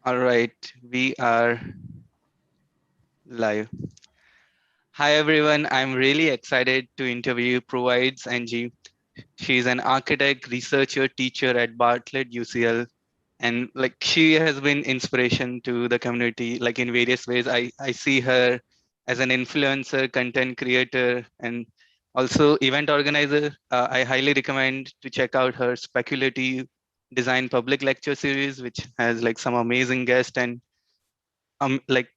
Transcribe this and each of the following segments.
All right, we are live. Hi everyone, I'm really excited to interview Provides Angie. She's an architect, researcher, teacher at Bartlett UCL, and like she has been inspiration to the community like in various ways. I see her as an influencer, content creator, and also event organizer. I highly recommend to check out her speculative design public lecture series, which has like some amazing guests and like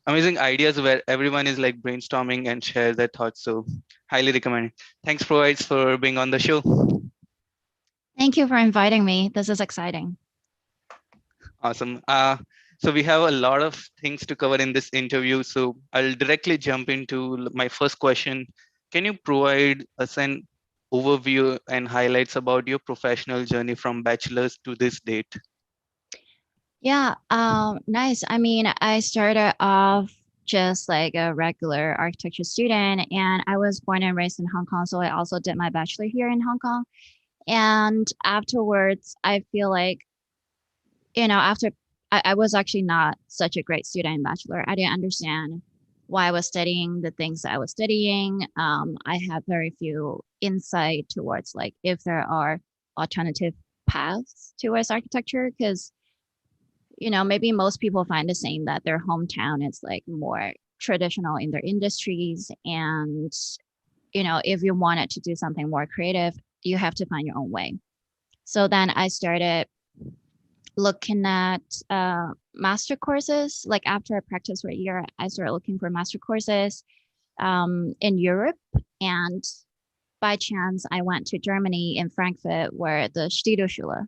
amazing ideas where everyone is like brainstorming and share their thoughts. So highly recommend. Thanks Provides for being on the show. Thank you for inviting me. This is exciting. Awesome. So we have a lot of things to cover in this interview. So I'll directly jump into my first question. Can you provide us an overview and highlights about your professional journey from bachelor's to this date? Yeah, nice. I mean, I started off just like a regular architecture student, and I was born and raised in Hong Kong. So I also did my bachelor here in Hong Kong. And afterwards, I feel like, after I was actually not such a great student in bachelor. I didn't understand why I was studying the things that I was studying. I had very few insight towards like if there are alternative paths towards architecture because maybe most people find the same that their hometown is like more traditional in their industries. And, if you wanted to do something more creative, you have to find your own way. So then I started looking at master courses. Like after I practiced for a year, I started looking for master courses in Europe. And by chance, I went to Germany in Frankfurt where the Stidoschule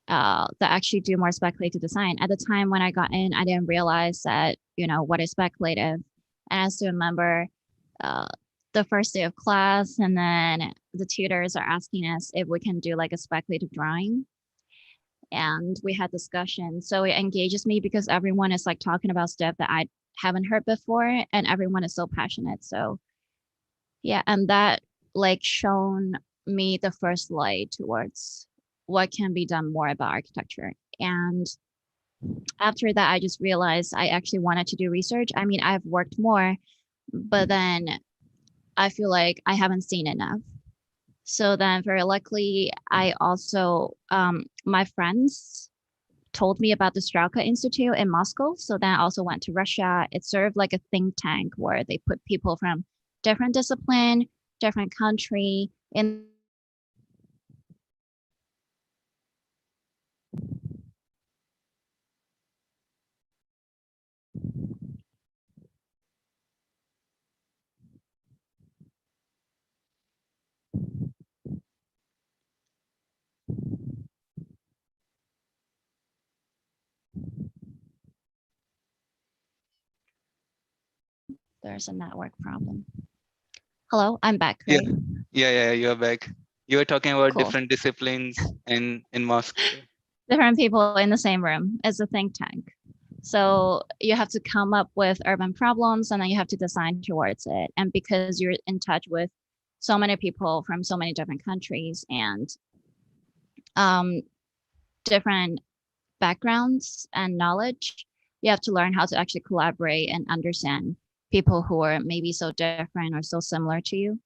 that actually do more speculative design. At the time when I got in, I didn't realize that, what is speculative. And I still remember the first day of class, and then the tutors are asking us if we can do like a speculative drawing. And we had discussion. So it engages me because everyone is like talking about stuff that I haven't heard before, and everyone is so passionate. So yeah, and that like shown me the first light towards what can be done more about architecture. And after that, I just realized I actually wanted to do research. I mean, I've worked more, but then I feel like I haven't seen enough. So then, very luckily, I also, my friends told me about the Strauka Institute in Moscow. So then I also went to Russia. It's sort of like a think tank where they put people from different discipline, different country in. There's a network problem. Hello, I'm back, Yeah, right? yeah, you're back. You were talking about Cool. different disciplines in Moscow. Different people in the same room as a think tank. So you have to come up with urban problems and then you have to design towards it. And because you're in touch with so many people from so many different countries and um, different backgrounds and knowledge, you have to learn how to actually collaborate and understand people who are maybe so different or so similar to you.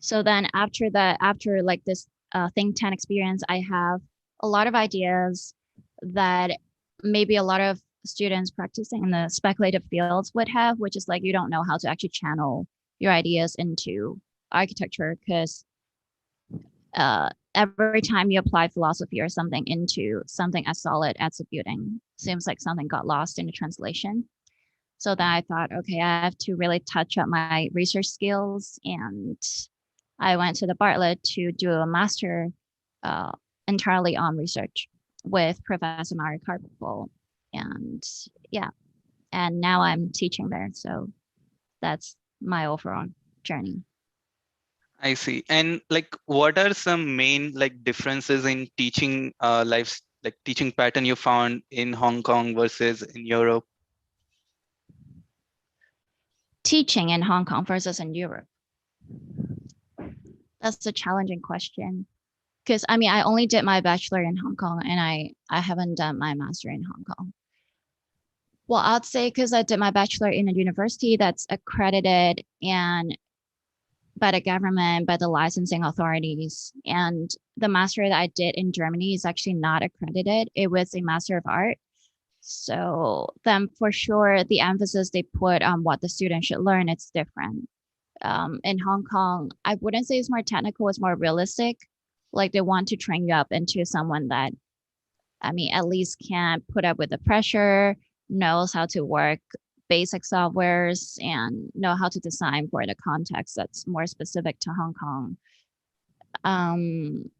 So then after that, after like this think tank experience, I have a lot of ideas that maybe a lot of students practicing in the speculative fields would have, which is like you don't know how to actually channel your ideas into architecture because every time you apply philosophy or something into something as solid as a building, seems like something got lost in the translation. So then I thought, okay, I have to really touch up my research skills. And I went to the Bartlett to do a master uh, entirely on research with Professor Mario Carpel. And yeah, and now I'm teaching there. So that's my overall journey. I see. And like, what are some main like differences in teaching lives, like teaching pattern you found in Hong Kong versus in Europe? Teaching in Hong Kong versus in Europe. That's a challenging question. Because I mean, I only did my bachelor in Hong Kong, and I haven't done my master in Hong Kong. Well, I'd say because I did my bachelor in a university that's accredited and by the government, by the licensing authorities. And the master that I did in Germany is actually not accredited. It was a Master of Art. So then for sure, the emphasis they put on what the student should learn, it's different. In Hong Kong, I wouldn't say it's more technical, it's more realistic. Like they want to train you up into someone that, I mean, at least can put up with the pressure, knows how to work basic softwares and know how to design for the context that's more specific to Hong Kong. Um,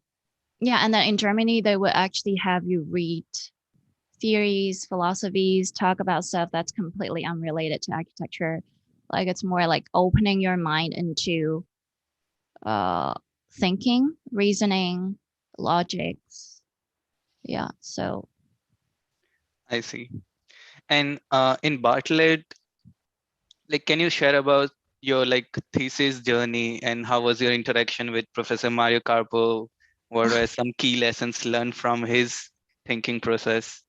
yeah, and then in Germany, they would actually have you read theories, philosophies, talk about stuff that's completely unrelated to architecture. Like it's more like opening your mind into uh, thinking, reasoning, logics. Yeah, so I see. And in Bartlett, like, can you share about your like thesis journey and how was your interaction with Professor Mario Carpo? What were some key lessons learned from his thinking process?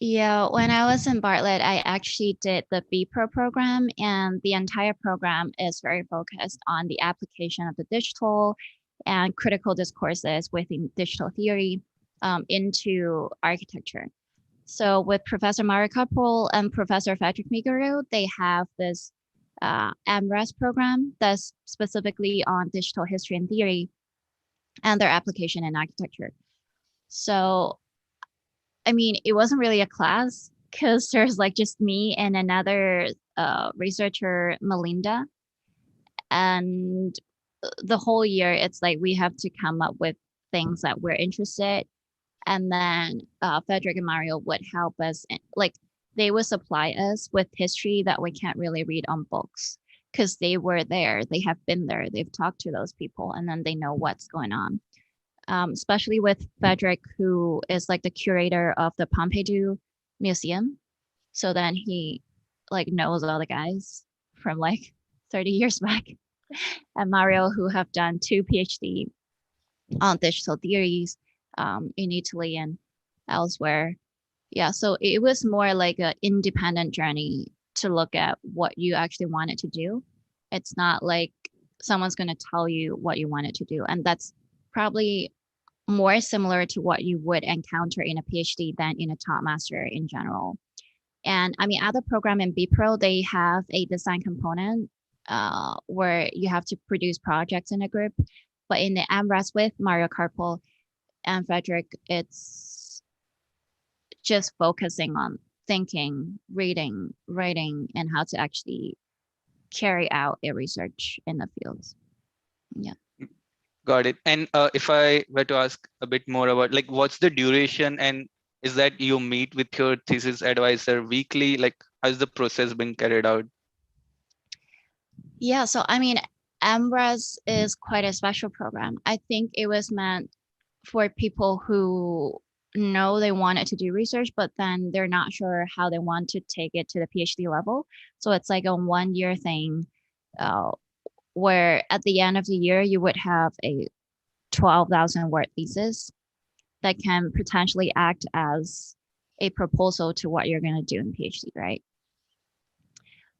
yeah, when I was in Bartlett, I actually did the B Pro program, and the entire program is very focused on the application of the digital and critical discourses within digital theory into architecture. So with Professor Mari Kapoor and Professor Patrick Miguru, they have this AMRES program that's specifically on digital history and theory and their application in architecture. So, I mean, it wasn't really a class because there's like just me and another researcher, Melinda. And the whole year, it's like we have to come up with things that we're interested. And then Frederick and Mario would help us, like they would supply us with history that we can't really read on books because they were there, they have been there, they've talked to those people, and then they know what's going on. Especially with Frederick, who is like the curator of the Pompidou Museum. So then he like knows all the guys from like 30 years back. And Mario, who have done 2 PhD on digital theories in Italy and elsewhere. Yeah, so it was more like an independent journey to look at what you actually wanted to do. It's not like someone's going to tell you what you wanted to do. And that's probably more similar to what you would encounter in a PhD than in a top master in general. And I mean, other program in BPro, they have a design component where you have to produce projects in a group. But in the AMRES with Mario Karpel and Frederick, it's just focusing on thinking, reading, writing, and how to actually carry out a research in the fields. Yeah. Got it. And if I were to ask a bit more about like what's the duration, and is that you meet with your thesis advisor weekly? Like how's the process being carried out? Yeah. So, I mean, AMRES is quite a special program. I think it was meant for people who know they wanted to do research, but then they're not sure how they want to take it to the PhD level. So it's like a 1 year thing uh, where at the end of the year, you would have a 12,000 word thesis that can potentially act as a proposal to what you're going to do in PhD, right?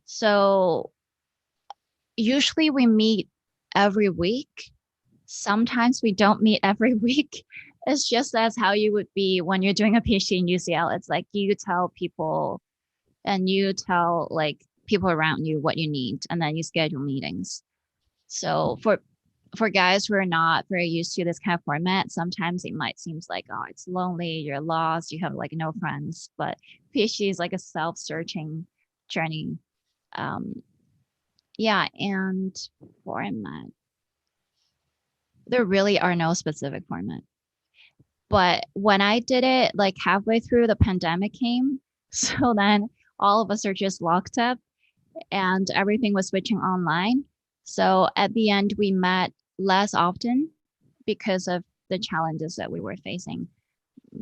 So usually we meet every week. Sometimes we don't meet every week. It's just as how you would be when you're doing a PhD in UCL. It's like you tell people and you tell like people around you what you need, and then you schedule meetings. So for guys who are not very used to this kind of format, sometimes it might seem like, oh, it's lonely, you're lost, you have like no friends. But PhD is like a self-searching journey. Um, yeah, and format. There really are no specific format. But when I did it, like halfway through, the pandemic came. So then all of us are just locked up and everything was switching online. So at the end, we met less often because of the challenges that we were facing.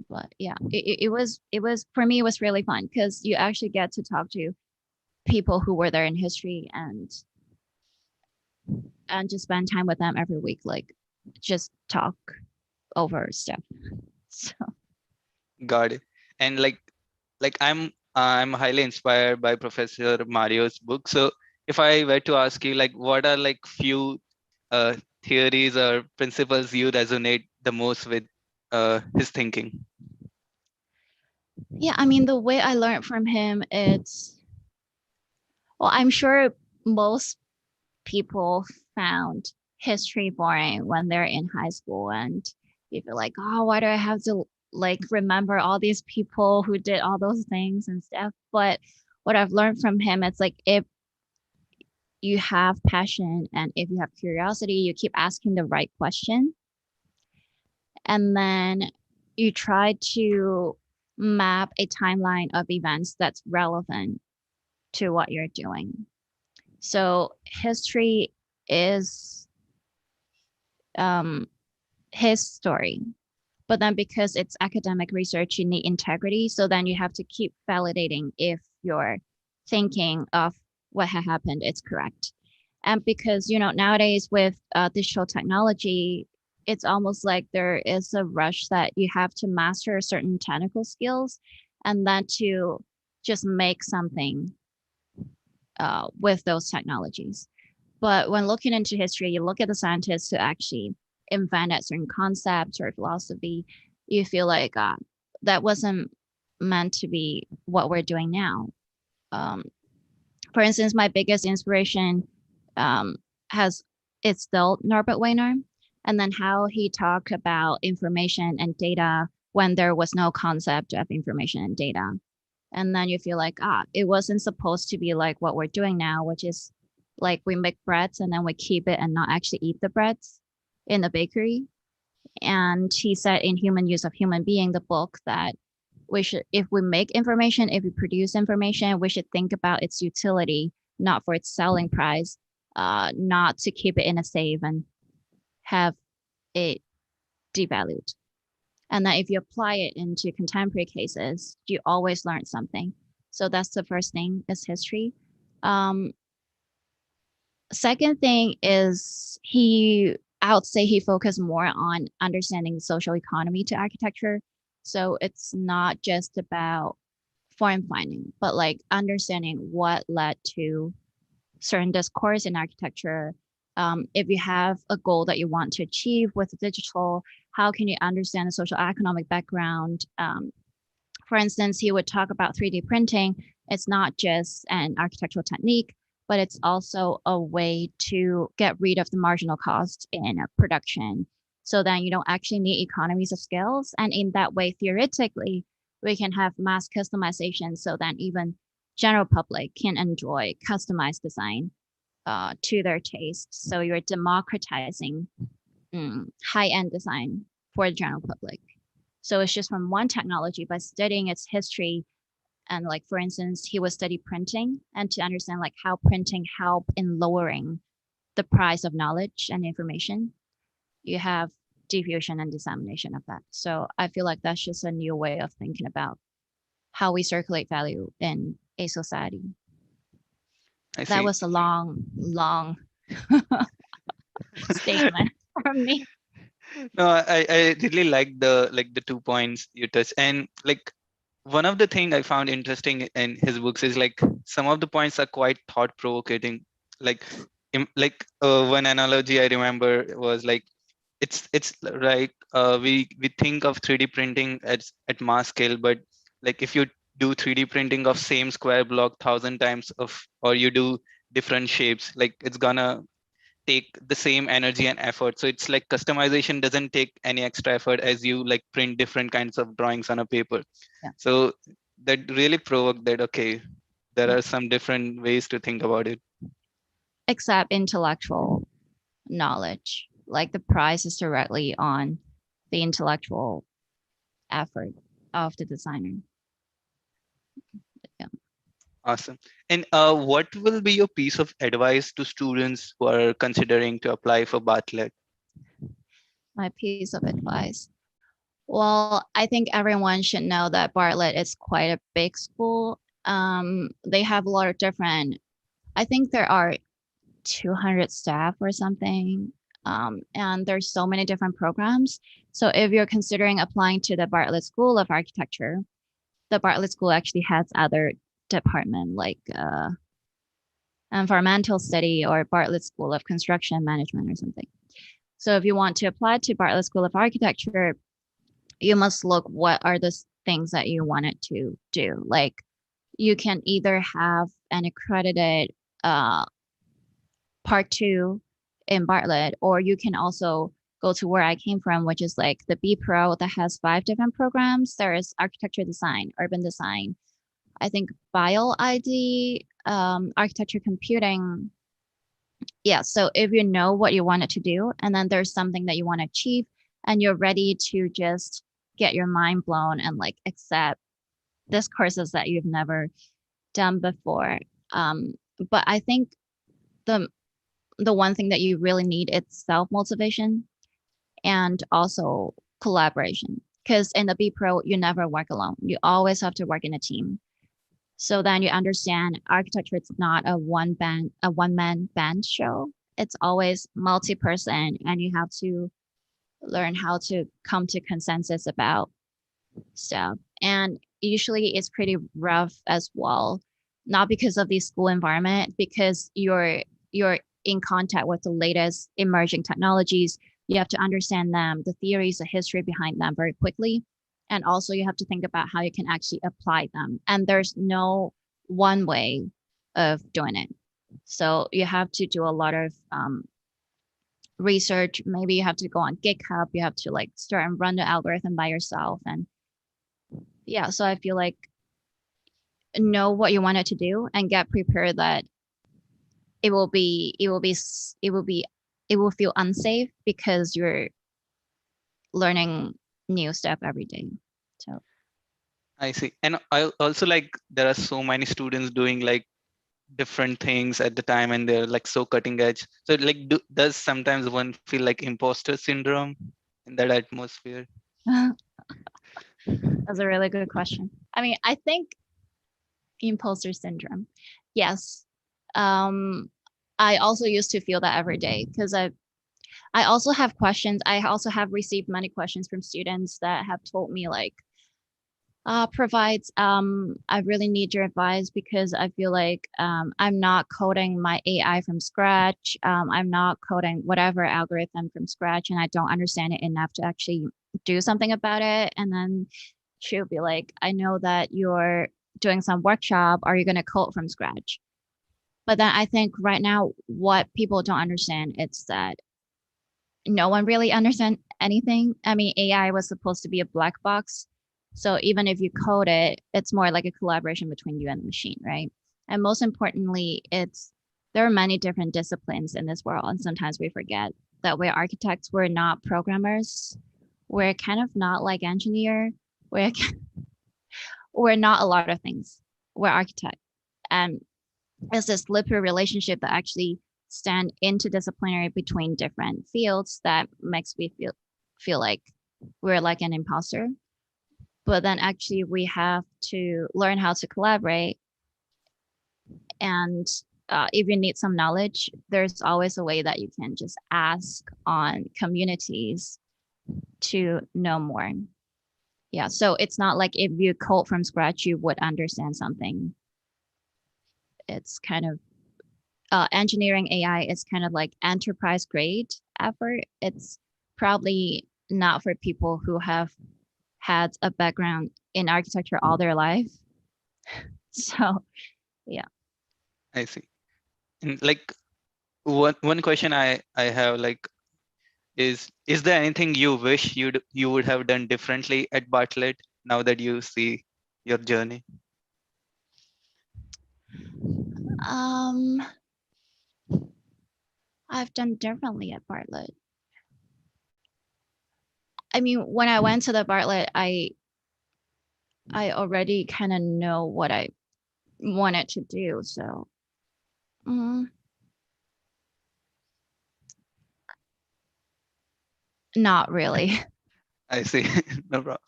But yeah, it was for me, it was really fun because you actually get to talk to people who were there in history and just spend time with them every week, like just talk. over stuff. So Got it. And like I'm highly inspired by Professor Mario's book. So if I were to ask you, like, what are like few uh, theories or principles you resonate the most with his thinking? yeah, I mean the way I learned from him, it's well, I'm sure most people found history boring when they're in high school and you feel like, oh, why do I have to like remember all these people who did all those things and stuff? But what I've learned from him, it's like if you have passion and if you have curiosity, you keep asking the right question and then you try to map a timeline of events that's relevant to what you're doing. So history is um, his story. But then because it's academic research, you need integrity. So then you have to keep validating if your thinking of what had happened is correct. And because, nowadays with digital technology, it's almost like there is a rush that you have to master certain technical skills and then to just make something with those technologies. But when looking into history, you look at the scientists who actually invented certain concepts or philosophy, you feel like that wasn't meant to be what we're doing now. Um, for instance, my biggest inspiration um, has it's still Norbert Wiener, and then how he talked about information and data when there was no concept of information and data. And then you feel like, it wasn't supposed to be like what we're doing now, which is like we make breads and then we keep it and not actually eat the breads in the bakery. And he said in Human Use of Human Being, the book, that we should, if we make information, if we produce information, we should think about its utility, not for its selling price, not to keep it in a safe and have it devalued. And that if you apply it into contemporary cases, you always learn something. So that's the first thing is history. Um, Second thing is I would say he focused more on understanding social economy to architecture. So it's not just about form finding, but like understanding what led to certain discourse in architecture. If you have a goal that you want to achieve with digital, how can you understand the social economic background? For instance, he would talk about 3D printing. It's not just an architectural technique, but it's also a way to get rid of the marginal cost in production. So then you don't actually need economies of scales. And in that way, theoretically, we can have mass customization so that even general public can enjoy customized design to their taste. So you're democratizing high-end design for the general public. So it's just from one technology, by studying its history. And like, for instance, he would study printing and to understand like how printing help in lowering the price of knowledge and information. You have diffusion and dissemination of that. So I feel like that's just a new way of thinking about how we circulate value in a society. I That see. was a long statement from me. No, I really like the 2 points you touched, and like one of the thing I found interesting in his books is like some of the points are quite thought provoking. Like, one analogy I remember was like it's right. We think of 3D printing at mass scale, but like if you do 3D printing of same square block 1,000 times or you do different shapes, like it's gonna take the same energy and effort. So it's like customization doesn't take any extra effort as you like print different kinds of drawings on a paper. Yeah, So that really provoked that, okay, there yeah. are some different ways to think about it. Except intellectual knowledge. Like the price is directly on the intellectual effort of the designer. Yeah. Awesome. And what will be your piece of advice to students who are considering to apply for Bartlett? My piece of advice. Well, I think everyone should know that Bartlett is quite a big school. They have a lot of different, I think there are 200 staff or something. And there's so many different programs. So if you're considering applying to the Bartlett School of Architecture, the Bartlett School actually has other department like environmental study or Bartlett School of Construction Management or something. So if you want to apply to Bartlett School of Architecture, you must look what are the things that you wanted to do. Like you can either have an accredited part two in Bartlett, or you can also go to where I came from, which is like the B Pro that has 5 different programs. There's architecture design, urban design, I think bio ID, architecture computing. Yeah. So if you know what you wanted to do, and then there's something that you want to achieve, and you're ready to just get your mind blown and like accept this courses that you've never done before. But I think the the one thing that you really need is self motivation and also collaboration. Because in the B Pro, you never work alone. You always have to work in a team. So then you understand architecture is not a one man band show. It's always multi person, and you have to learn how to come to consensus about stuff. And usually it's pretty rough as well, not because of the school environment, because you're in contact with the latest emerging technologies. You have to understand them, the theories, the history behind them very quickly. And also you have to think about how you can actually apply them. And there's no one way of doing it. So you have to do a lot of research. Maybe you have to go on GitHub. You have to like start and run the algorithm by yourself. And yeah, so I feel like know what you wanted to do and get prepared that it will feel unsafe because you're learning new stuff every day. So I see. And I also like there are so many students doing like different things at the time, and they're like so cutting edge. So like does sometimes one feel like imposter syndrome in that atmosphere? that's a really good question. I mean, I think imposter syndrome. Yes. Um, I also used to feel that every day because I also have questions. I also have received many questions from students that have told me like, provides I really need your advice because I feel like I'm not coding my AI from scratch. I'm not coding whatever algorithm from scratch, and I don't understand it enough to actually do something about it. And then she'll be like, I know that you're doing some workshop. Are you going to code from scratch? But then I think right now what people don't understand is that no one really understands anything. I mean, AI was supposed to be a black box. So even if you code it, it's more like a collaboration between you and the machine, right? And most importantly, it's there are many different disciplines in this world. And sometimes we forget that we're architects, we're not programmers, we're kind of not like engineer, we're we're not a lot of things. We're architect. And it's this slippery relationship that actually stand interdisciplinary between different fields that makes me feel like we're like an imposter. But then actually we have to learn how to collaborate. And if you need some knowledge, there's always a way that you can just ask on communities to know more. Yeah, so it's not like if you code from scratch, you would understand something. It's kind of engineering AI is kind of like enterprise grade effort. It's probably not for people who have had a background in architecture all their life. So yeah. I see. And like one question I have like is there anything you wish you would have done differently at Bartlett now that you see your journey? Um, I've done differently at Bartlett. I mean, when I went to the Bartlett, I already kind of know what I wanted to do. So mm, not really. I see. No problem.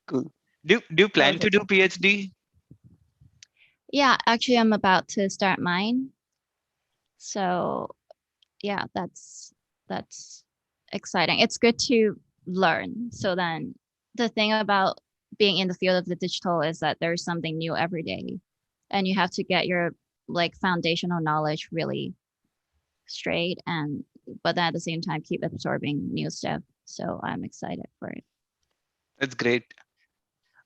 Cool. Do you What plan to about do you? PhD? Yeah, actually, I'm about to start mine. So yeah, that's exciting. It's good to learn. So then the thing about being in the field of the digital is that there's something new every day, and you have to get your like foundational knowledge really straight, and but then at the same time keep absorbing new stuff. So I'm excited for it. That's great.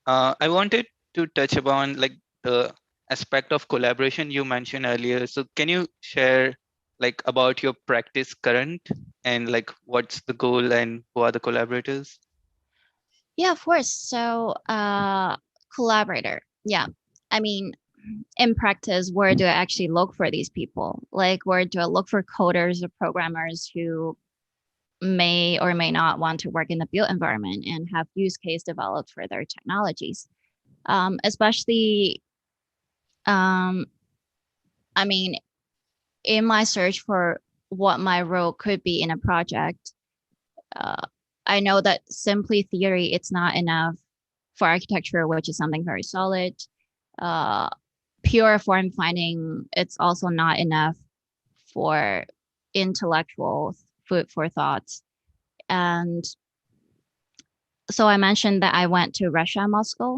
I wanted to touch upon like the aspect of collaboration you mentioned earlier. So can you share like about your practice current and like what's the goal and who are the collaborators? Yeah, of course. So collaborator. Yeah. I mean, in practice, where do I actually look for these people? Like, where do I look for coders or programmers who may or may not want to work in the built environment and have use case developed for their technologies? Especially, um, I mean, in my search for what my role could be in a project, uh, I know that simply theory, it's not enough for architecture, which is something very solid. Uh, Pure form finding, it's also not enough for intellectual food for thoughts. And so I mentioned that I went to Russia, Moscow,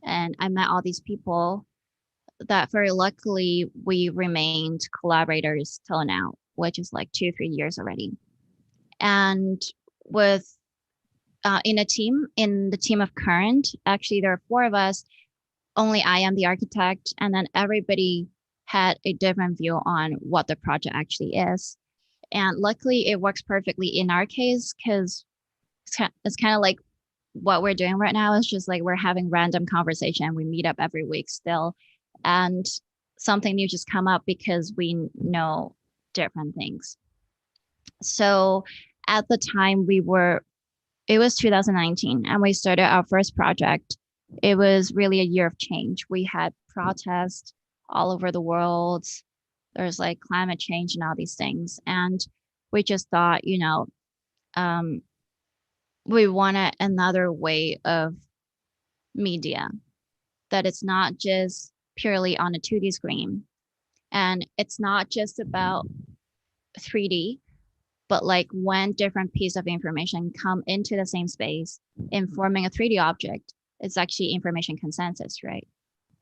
and I met all these people that very luckily we remained collaborators till now, which is like 2, 3 years already. And with in a team, in the team of current, actually there are four of us. Only I am the architect, and then everybody had a different view on what the project actually is. And luckily, it works perfectly in our case because it's kind of like what we're doing right now is just like we're having random conversation. We meet up every week still, and something new just come up because we know different things. So at the time it was 2019 and we started our first project. It was really a year of change. We had protests all over the world. There's like climate change and all these things. And we just thought, um, we wanted another way of media, that it's not just purely on a 2D screen. And it's not just about 3D, but like when different pieces of information come into the same space in forming a 3D object, it's actually information consensus, right?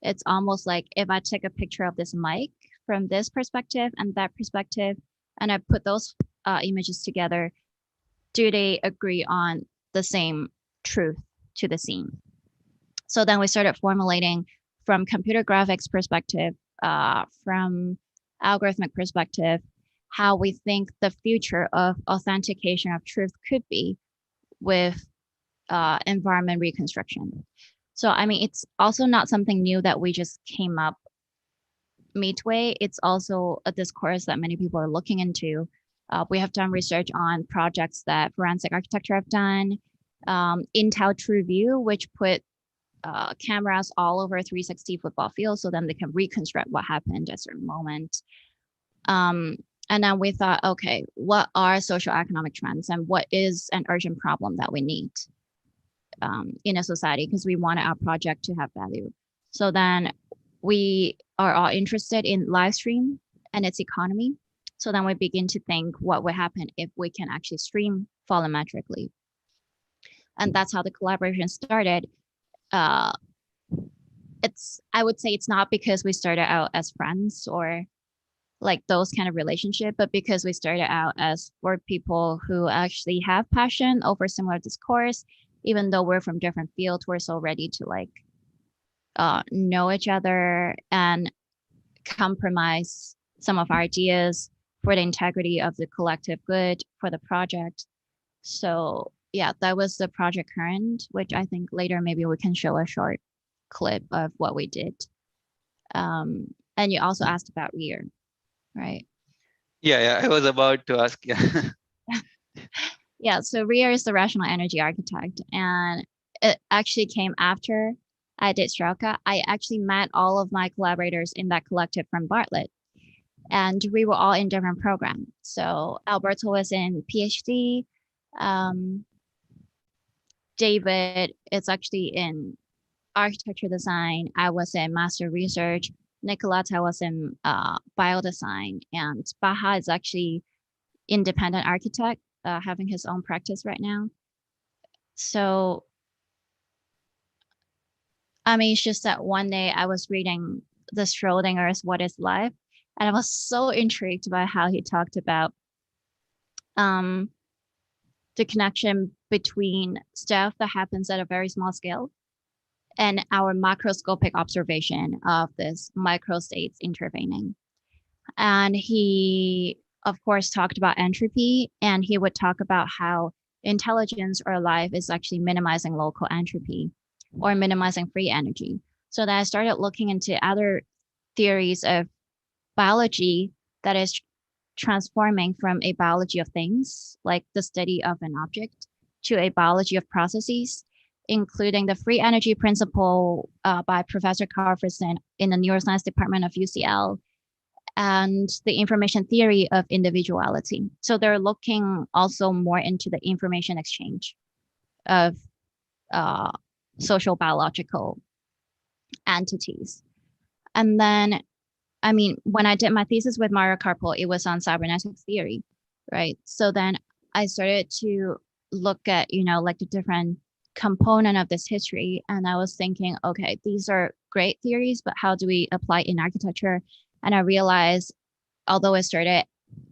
It's almost like if I take a picture of this mic from this perspective and that perspective, and I put those images together, do they agree on the same truth to the scene? So then we started formulating from computer graphics perspective, from algorithmic perspective, how we think the future of authentication of truth could be with environment reconstruction. So, I mean, it's also not something new that we just came up midway. It's also a discourse that many people are looking into. We have done research on projects that forensic architecture have done. Intel TrueView, which put cameras all over a 360 football field so then they can reconstruct what happened at a certain moment. And then we thought, okay, what are social economic trends and what is an urgent problem that we need in a society, because we wanted our project to have value. So then we are all interested in live stream and its economy. So then we begin to think what would happen if we can actually stream volumetrically. And that's how the collaboration started. Uh, I would say it's not because we started out as friends or like those kind of relationship, but because we started out as four people who actually have passion over similar discourse, even though we're from different fields, we're so ready to like know each other and compromise some of our ideas for the integrity of the collective good for the project. So yeah, that was the project current, which I think later maybe we can show a short clip of what we did. And you also asked about rear, right? Yeah, I was about to ask. Yeah. Yeah, so rear is the rational energy architect, and it actually came after I did Strauka. I actually met all of my collaborators in that collective from Bartlett, and we were all in different programs. So Alberto was in PhD. Um, David is actually in architecture design. I was in master research. Nicolata was in biodesign, and Baha is actually independent architect. having his own practice right now. So, I mean, it's just that one day I was reading the Schrodinger's What is Life, and I was so intrigued by how he talked about um, the connection between stuff that happens at a very small scale and our macroscopic observation of this micro states intervening. And he, of course, talked about entropy, and he would talk about how intelligence or life is actually minimizing local entropy or minimizing free energy. So then I started looking into other theories of biology that is transforming from a biology of things, like the study of an object, to a biology of processes, including the free energy principle by Professor Carl Friston in the neuroscience department of UCL, and the information theory of individuality. So they're looking also more into the information exchange of uh, social biological entities. And then, I mean, when I did my thesis with Mario Karpel, it was on cybernetics theory, right? So then I started to look at, like the different component of this history. And I was thinking, okay, these are great theories, but how do we apply in architecture? And I realized, although it started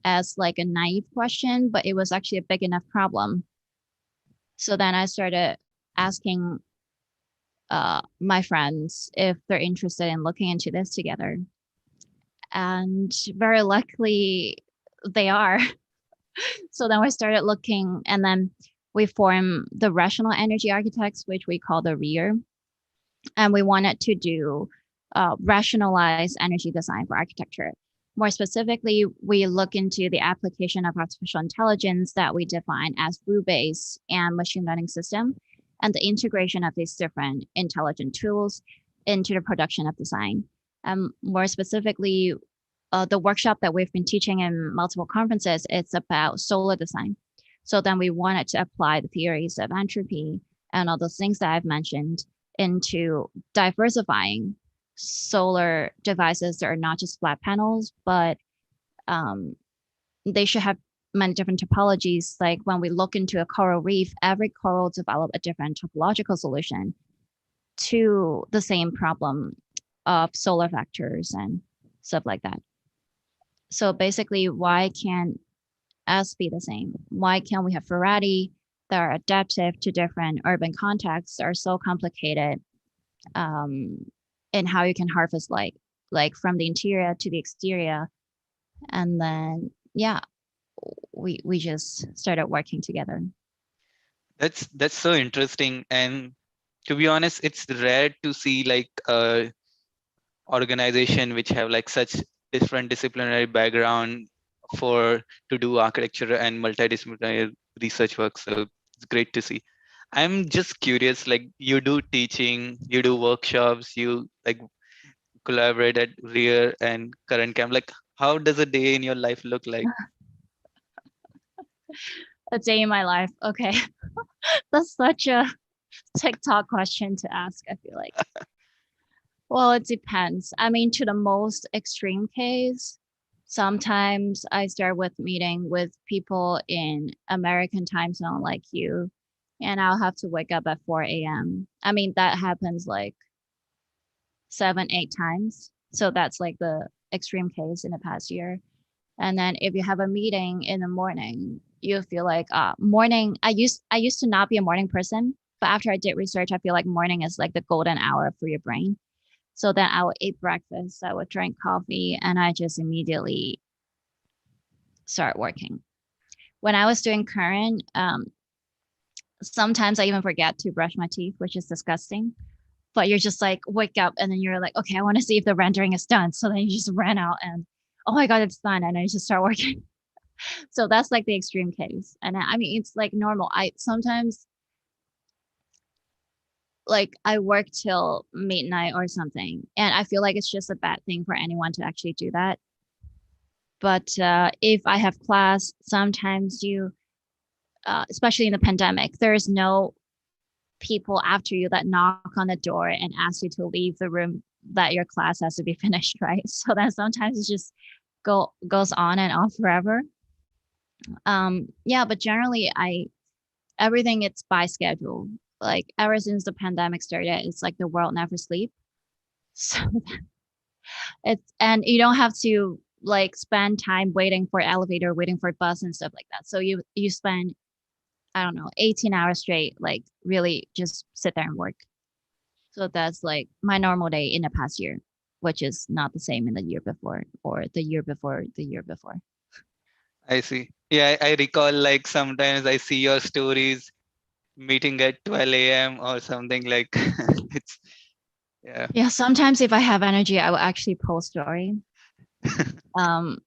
as like a naive question, but it was actually a big enough problem. So then I started asking my friends if they're interested in looking into this together. And very luckily they are. So then we started looking, and then we formed the rational energy architects, which we call the REAR. And we wanted to do rationalized energy design for architecture. More specifically, we look into the application of artificial intelligence that we define as rule-based and machine learning system, and the integration of these different intelligent tools into the production of design. More specifically, the workshop that we've been teaching in multiple conferences, it's about solar design. So then we wanted to apply the theories of entropy and all those things that I've mentioned into diversifying solar devices that are not just flat panels, but they should have many different topologies. Like when we look into a coral reef, every coral develop a different topological solution to the same problem of solar vectors and stuff like that. So basically, why can't us be the same? Why can't we have variety that are adaptive to different urban contexts, are so complicated in how you can harvest light, like from the interior to the exterior? And then, yeah, we just started working together. That's so interesting. And to be honest, it's rare to see like a organization which have like such different disciplinary background for to do architecture and multidisciplinary research work. So it's great to see. I'm just curious, like you do teaching, you do workshops, you like collaborate at rear and current camp. Like how does a day in your life look like? A day in my life. Okay. That's such a TikTok question to ask, I feel like. Well, it depends. I mean, to the most extreme case, sometimes I start with meeting with people in American time zone like you, and I'll have to wake up at 4 a.m. I mean, that happens like 7, 8 times. So that's like the extreme case in the past year. And then if you have a meeting in the morning, you feel like morning. I used to not be a morning person, but after I did research, I feel like morning is like the golden hour for your brain. So then I would eat breakfast, I would drink coffee, and I just immediately start working. When I was doing current, sometimes I even forget to brush my teeth, which is disgusting. But you're just like wake up and then you're like, okay, I want to see if the rendering is done. So then you just ran out and oh my God, it's done. And I just start working. So that's like the extreme case. And I mean, it's like normal. I sometimes like I work till midnight or something. And I feel like it's just a bad thing for anyone to actually do that. But if I have class, sometimes especially in the pandemic, there is no people after you that knock on the door and ask you to leave the room that your class has to be finished, right? So then sometimes it just goes on and on forever. Yeah, but generally, I everything it's by schedule. Like ever since the pandemic started, it's like the world never sleep. So it's and you don't have to like spend time waiting for elevator, waiting for bus and stuff like that. So you spend I don't know 18 hours straight, like really just sit there and work. So that's like my normal day in the past year, which is not the same in the year before or the year before the year before. I see. Yeah, I recall like sometimes I see your stories meeting at 12 a.m. or something like it's yeah. Yeah, sometimes if I have energy, I will actually post story. Um,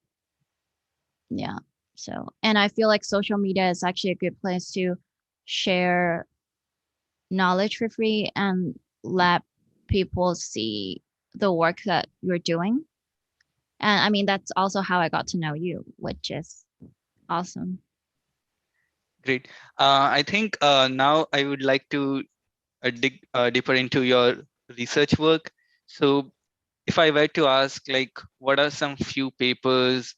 yeah. So, and I feel like social media is actually a good place to share knowledge for free and let people see the work that you're doing. And I mean, that's also how I got to know you, which is awesome. Great. I think now I would like to dig deeper into your research work. So, if I were to ask, like, what are some few papers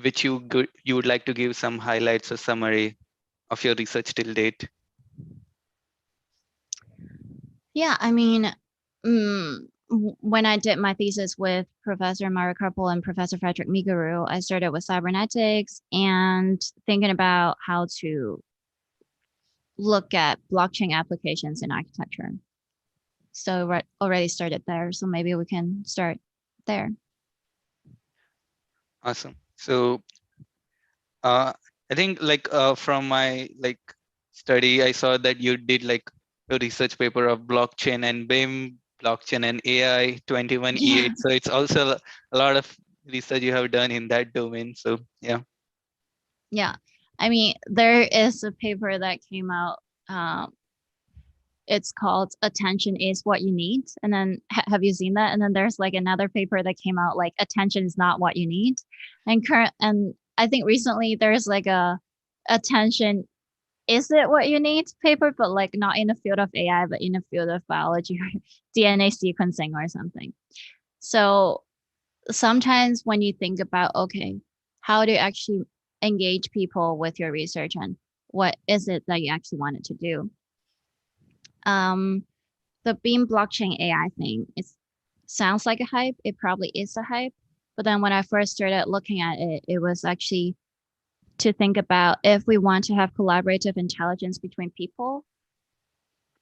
which you would like to give some highlights or summary of your research till date? Yeah, I mean, when I did my thesis with Professor Mara Karpel and Professor Frederick Miguru, I started with cybernetics and thinking about how to look at blockchain applications in architecture. So already started there. So maybe we can start there. Awesome. So, I think like from my like study, I saw that you did like a research paper of blockchain and BIM, blockchain and AI, Yeah. 21E8. So it's also a lot of research you have done in that domain. So yeah. Yeah. I mean, there is a paper that came out. It's called Attention is What You Need. And then have you seen that? And then there's like another paper that came out like Attention is Not What You Need. And I think recently there's like a attention is it what you need paper, but like not in the field of AI, but in the field of biology or DNA sequencing or something. So sometimes when you think about, okay, how do you actually engage people with your research and what is it that you actually wanted to do? Um, the Beam blockchain AI thing, it sounds like a hype. It probably is a hype. But then when I first started looking at it, it was actually to think about if we want to have collaborative intelligence between people,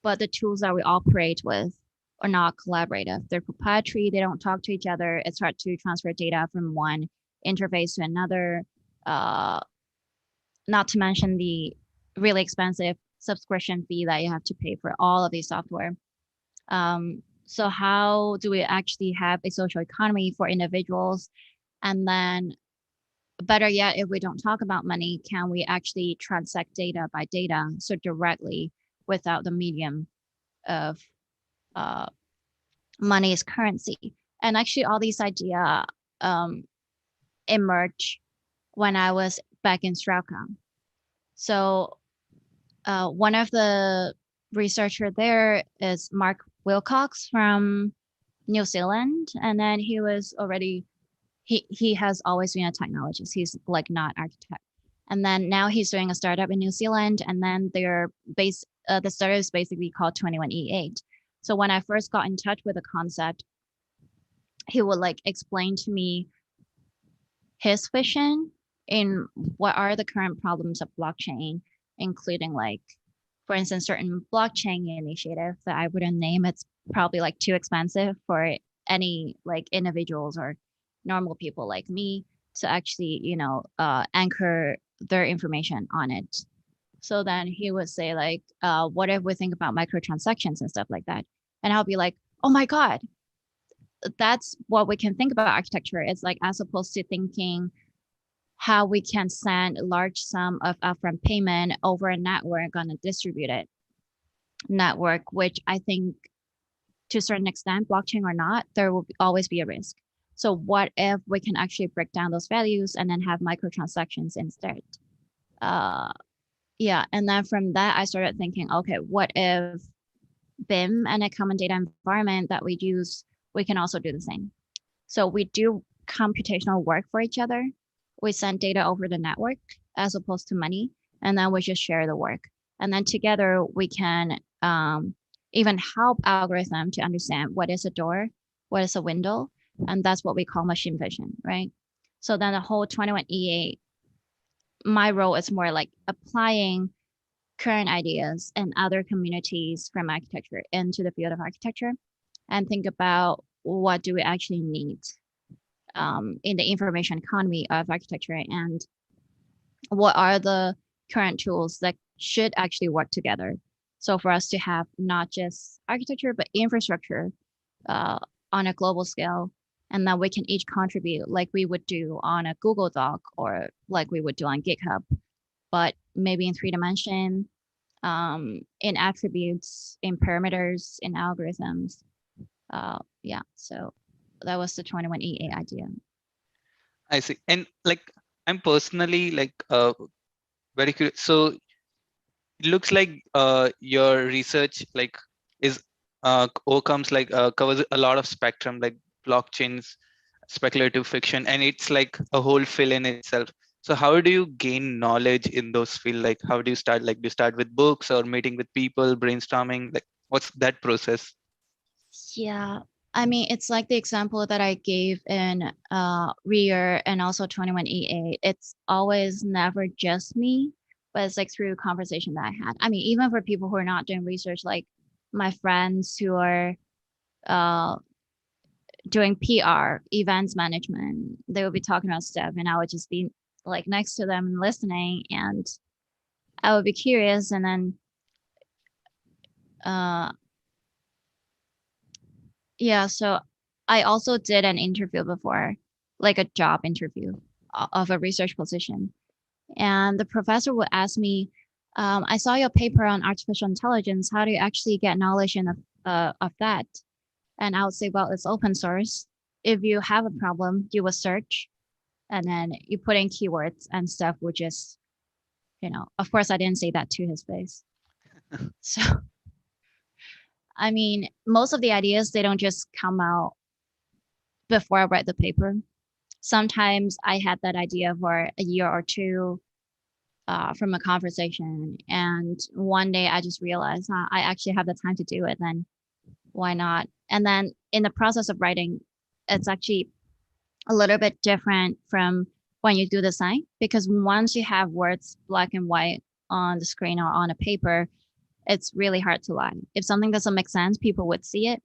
but the tools that we operate with are not collaborative. They're proprietary. They don't talk to each other. It's hard to transfer data from one interface to another. Uh, Not to mention the really expensive subscription fee that you have to pay for all of these software. So how do we actually have a social economy for individuals? And then better yet, if we don't talk about money, can we actually transact data by data so directly without the medium of uh, money as currency? And actually, all these ideas um, emerged when I was back in Straucom. So one of the researcher there is Mark Wilcox from New Zealand, and then he was already he has always been a technologist. He's like not architect. And then now he's doing a startup in New Zealand, and then the startup is basically called 21E8. So when I first got in touch with the concept, he would like explain to me his vision in what are the current problems of blockchain, including like, for instance, certain blockchain initiative that I wouldn't name. It's probably like too expensive for any like individuals or normal people like me to actually, anchor their information on it. So then he would say like, what if we think about microtransactions and stuff like that? And I'll be like, oh my God, that's what we can think about architecture. It's like as opposed to thinking how we can send a large sum of upfront payment over a network on a distributed network, which I think to a certain extent, blockchain or not, there will always be a risk. So what if we can actually break down those values and then have microtransactions instead? Uh, yeah, and then from that, I started thinking, okay, what if BIM and a common data environment that we use, we can also do the same. So we do computational work for each other. we send data over the network as opposed to money, and then we just share the work. And then together we can even help algorithm to understand what is a door, what is a window, and that's what we call machine vision, right? So then the whole 21EA, my role is more like applying current ideas and other communities from architecture into the field of architecture and think about what do we actually need in the information economy of architecture and what are the current tools that should actually work together. So for us to have not just architecture, but infrastructure uh, on a global scale, and that we can each contribute like we would do on a Google Doc or like we would do on GitHub, but maybe in 3 dimension, in attributes, in parameters, in algorithms. Yeah, so that was the 21EA idea. I see. And like I'm personally like very curious. So it looks like your research like is overcomes like covers a lot of spectrum like blockchains, speculative fiction, and it's like a whole field in itself. So how do you gain knowledge in those field? Like how do you start? Like do you start with books or meeting with people, brainstorming? Like what's that process? Yeah, I mean, it's like the example that I gave in Rear and also 21EA. It's always never just me, but it's like through conversation that I had. I mean, even for people who are not doing research, like my friends who are uh, doing PR, events management, they would be talking about stuff, and I would just be like next to them and listening, and I would be curious, and then uh, yeah, so I also did an interview before, like a job interview of a research position. And the professor would ask me, I saw your paper on artificial intelligence. How do you actually get knowledge of that? And I would say, well, it's open source. If you have a problem, you will search and then you put in keywords and stuff, which is, of course, I didn't say that to his face. So, I mean, most of the ideas, they don't just come out before I read the paper. Sometimes I had that idea for a year or two from a conversation. And one day I just realized I actually have the time to do it. Then why not? And then in the process of writing, it's actually a little bit different from when you do design because once you have words black and white on the screen or on a paper, it's really hard to lie. If something doesn't make sense, people would see it.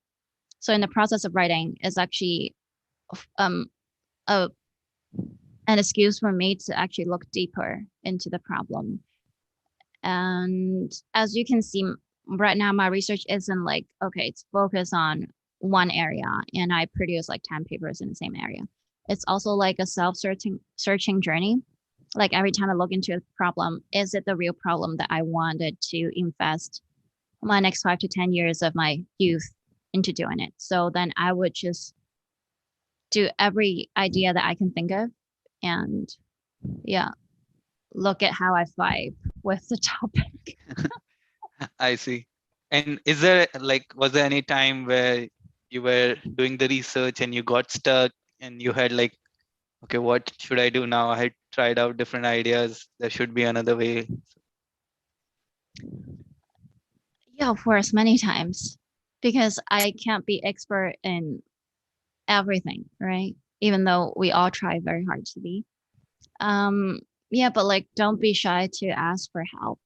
So in the process of writing, it's actually um, a an excuse for me to actually look deeper into the problem. And as you can see, right now, my research isn't like, okay, it's focused on one area and I produce like 10 papers in the same area. It's also like a searching journey. Like every time I look into a problem, is it the real problem that I wanted to invest my next 5 to 10 years of my youth into doing it? So then I would just do every idea that I can think of and yeah, look at how I vibe with the topic. I see. And is there like was there any time where you were doing the research and you got stuck and you had like, okay, what should I do now? I had tried out different ideas. There should be another way. Yeah, of course, many times because I can't be expert in everything, right? Even though we all try very hard to be. Um, yeah, but like, don't be shy to ask for help.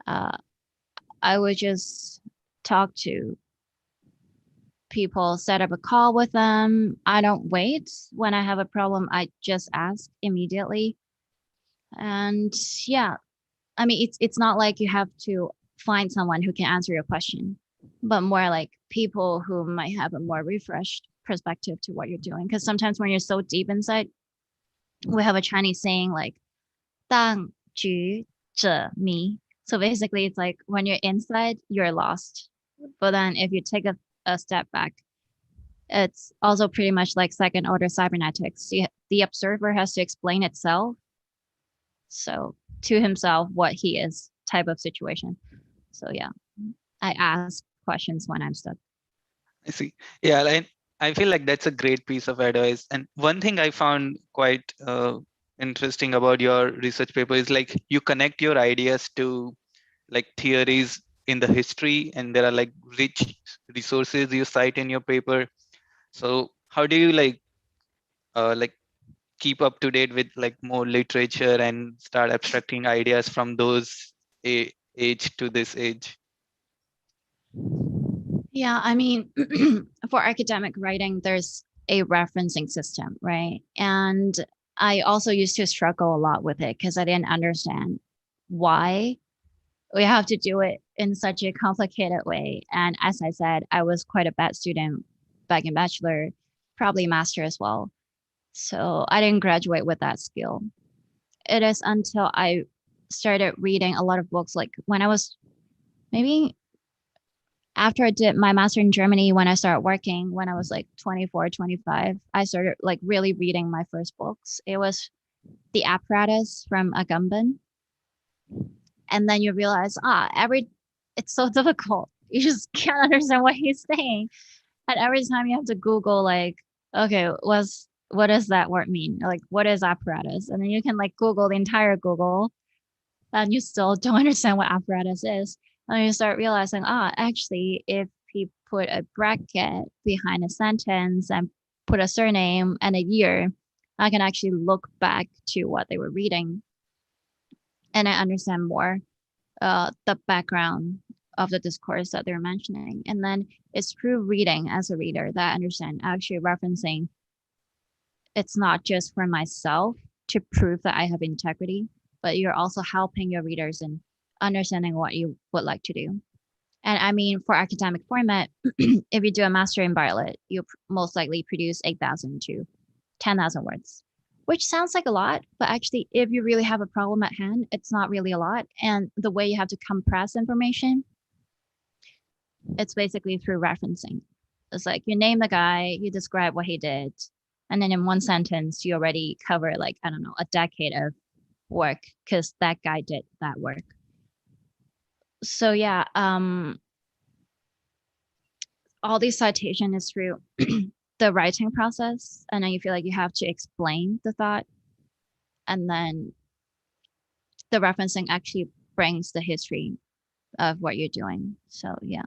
Uh, I would just talk to people, set up a call with them. I don't wait. When I have a problem, I just ask immediately. And yeah, I mean, it's not like you have to find someone who can answer your question, but more like people who might have a more refreshed perspective to what you're doing. Because sometimes when you're so deep inside, we have a Chinese saying like "当局者迷." So basically, it's like when you're inside, you're lost. But then if you take a step back, it's also pretty much like second order cybernetics. The observer has to explain itself, so to himself what he is type of situation. So yeah, I ask questions when I'm stuck. I see. Yeah, and I feel like that's a great piece of advice. And one thing I found quite interesting about your research paper is like you connect your ideas to like theories in the history, and there are like rich resources you cite in your paper. So how do you like keep up to date with like more literature and start abstracting ideas from those age to this age? Yeah, I mean, for academic writing, there's a referencing system, right? And I also used to struggle a lot with it because I didn't understand why we have to do it in such a complicated way. And as I said, I was quite a bad student back in bachelor, probably master as well. So I didn't graduate with that skill. It is until I started reading a lot of books, like when I was maybe after I did my master in Germany, when I started working, when I was like 24, 25, I started like really reading my first books. It was The Apparatus from Agamben. And then you realize, it's so difficult. You just can't understand what he's saying. And every time you have to Google, like, okay, what does that word mean? Like, what is apparatus? And then you can like Google the entire Google, and you still don't understand what apparatus is. And you start realizing, actually, if he put a bracket behind a sentence and put a surname and a year, I can actually look back to what they were reading, and I understand more the background of the discourse that they're mentioning. And then it's through reading as a reader that I understand actually referencing. It's not just for myself to prove that I have integrity, but you're also helping your readers in understanding what you would like to do. And I mean, for academic format, if you do a master in Bartlett, you most likely produce 8,000 to 10,000 words, which sounds like a lot, but actually, if you really have a problem at hand, it's not really a lot. And the way you have to compress information, it's basically through referencing. It's like you name the guy, you describe what he did, and then in one sentence, you already cover like, I don't know, a decade of work because that guy did that work. So yeah, all these citation is through the writing process, and then you feel like you have to explain the thought, and then the referencing actually brings the history of what you're doing. So yeah,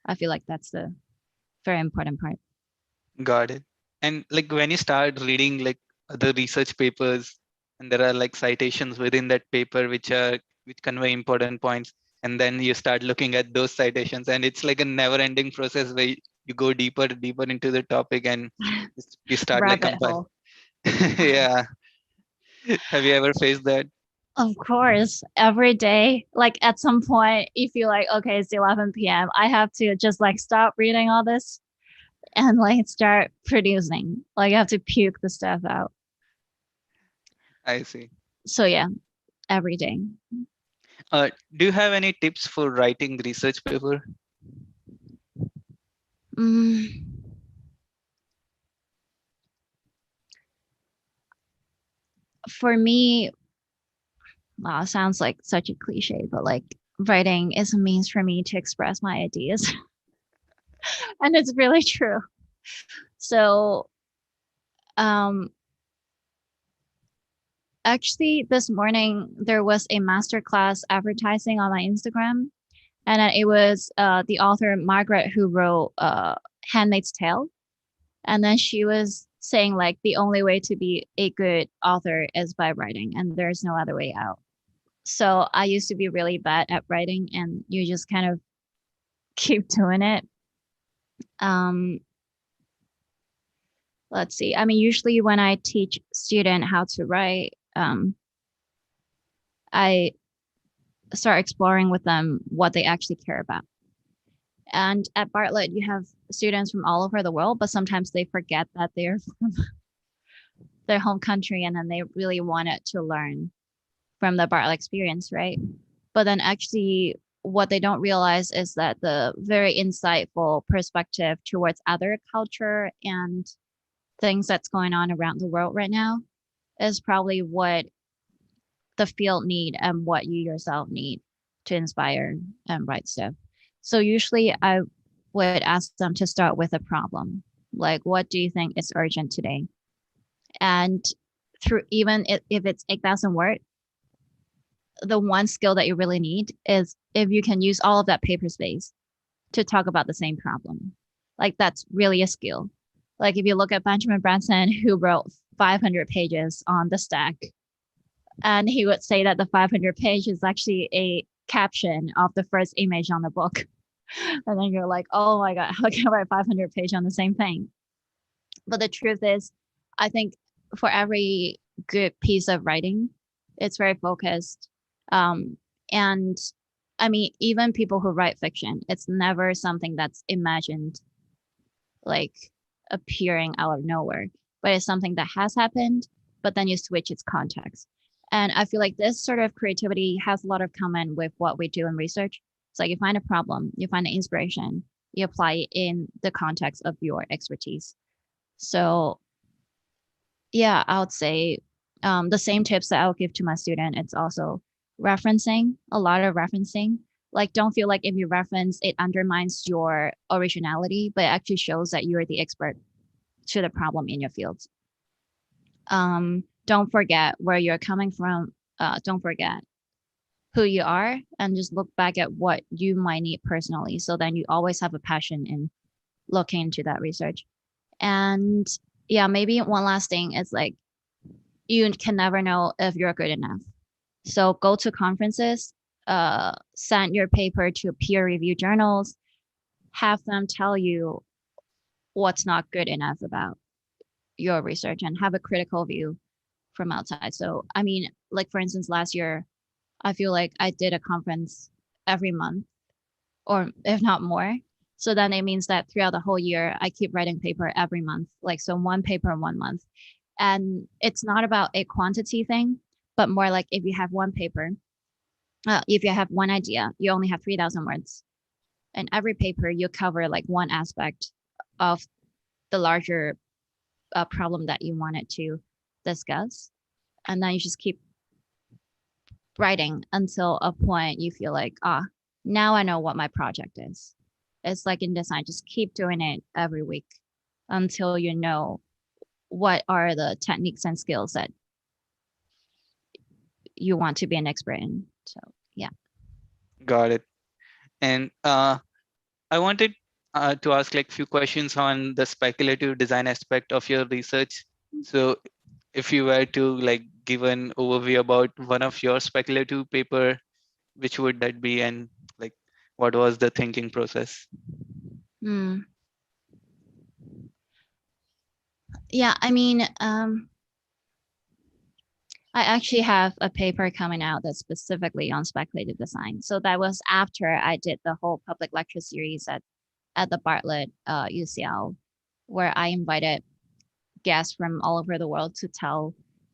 I feel like that's the very important part. Got it. And like when you start reading like other research papers, and there are like citations within that paper which convey important points, and then you start looking at those citations, and it's like a never-ending process where you go deeper into the topic, and you start like Rabbit compile. hole. Yeah. Have you ever faced that? Of course, every day, like at some point, you feel like, okay, it's 11 p.m. I have to just like stop reading all this and like start producing. Like, I have to puke the stuff out. I see. So, yeah, every day. Do you have any tips for writing research paper? Mm, for me, wow, sounds like such a cliche, but like writing is a means for me to express my ideas. And it's really true. So, um, actually, this morning there was a masterclass advertising on my Instagram, and it was the author Margaret who wrote *Handmaid's Tale*, and then she was saying like the only way to be a good author is by writing, and there's no other way out. So I used to be really bad at writing, and you just kind of keep doing it. Um, let's see. I mean, usually when I teach student how to write, I start exploring with them what they actually care about. And at Bartlett, you have students from all over the world, but sometimes they forget that they're from their home country, and then they really wanted to learn from the Bartlett experience, right? But then actually, what they don't realize is that the very insightful perspective towards other culture and things that's going on around the world right now is probably what the field need and what you yourself need to inspire and write stuff. So usually I would ask them to start with a problem. Like, what do you think is urgent today? And through even if it's 8,000 words, the one skill that you really need is if you can use all of that paper space to talk about the same problem. Like that's really a skill. Like if you look at Benjamin Branson, who wrote 500 pages on the stack, and he would say that the 500 page is actually a caption of the first image on the book. And then you're like, oh my God, how can I write 500 page on the same thing? But the truth is, I think for every good piece of writing, it's very focused. And I mean, even people who write fiction, it's never something that's imagined, like appearing out of nowhere, but it's something that has happened, but then you switch its context. And I feel like this sort of creativity has a lot of common with what we do in research. It's like you find a problem, you find an inspiration, you apply it in the context of your expertise. So yeah, I would say the same tips that I would give to my student. It's also referencing, a lot of referencing. Like, don't feel like if you reference, it undermines your originality, but it actually shows that you're the expert to the problem in your field. Don't forget where you're coming from. Don't forget who you are, and just look back at what you might need personally. So then you always have a passion in looking into that research. And yeah, maybe one last thing is like, you can never know if you're good enough. So go to conferences, send your paper to peer review journals, have them tell you what's not good enough about your research and have a critical view from outside. So, I mean, like for instance, last year, I feel like I did a conference every month or if not more. So then it means that throughout the whole year, I keep writing paper every month. Like, so one paper in 1 month. And it's not about a quantity thing, but more like if you have one paper, if you have one idea, you only have 3,000 words. And every paper, you cover like one aspect of the larger problem that you wanted to discuss. And then you just keep writing until a point you feel like, now I know what my project is. It's like in design, just keep doing it every week until you know what are the techniques and skills that you want to be an expert in. So yeah. Got it. And I wanted to ask like few questions on the speculative design aspect of your research. So if you were to like give an overview about one of your speculative paper, which would that be, and like what was the thinking process? Hmm. Yeah, I mean, I actually have a paper coming out that's specifically on speculative design. So that was after I did the whole public lecture series at the Bartlett UCL, where I invited guests from all over the world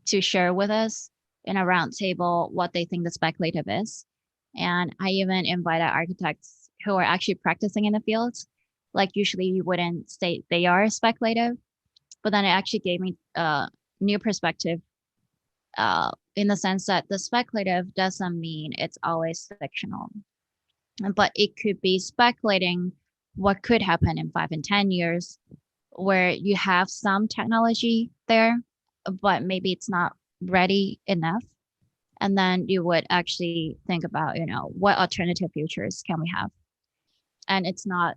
to share with us in a roundtable what they think the speculative is. And I even invited architects who are actually practicing in the field. Like usually you wouldn't say they are speculative, but then it actually gave me a new perspective in the sense that the speculative doesn't mean it's always fictional, but it could be speculating what could happen in 5 and 10 years, where you have some technology there, but maybe it's not ready enough. And then you would actually think about, what alternative futures can we have? And it's not,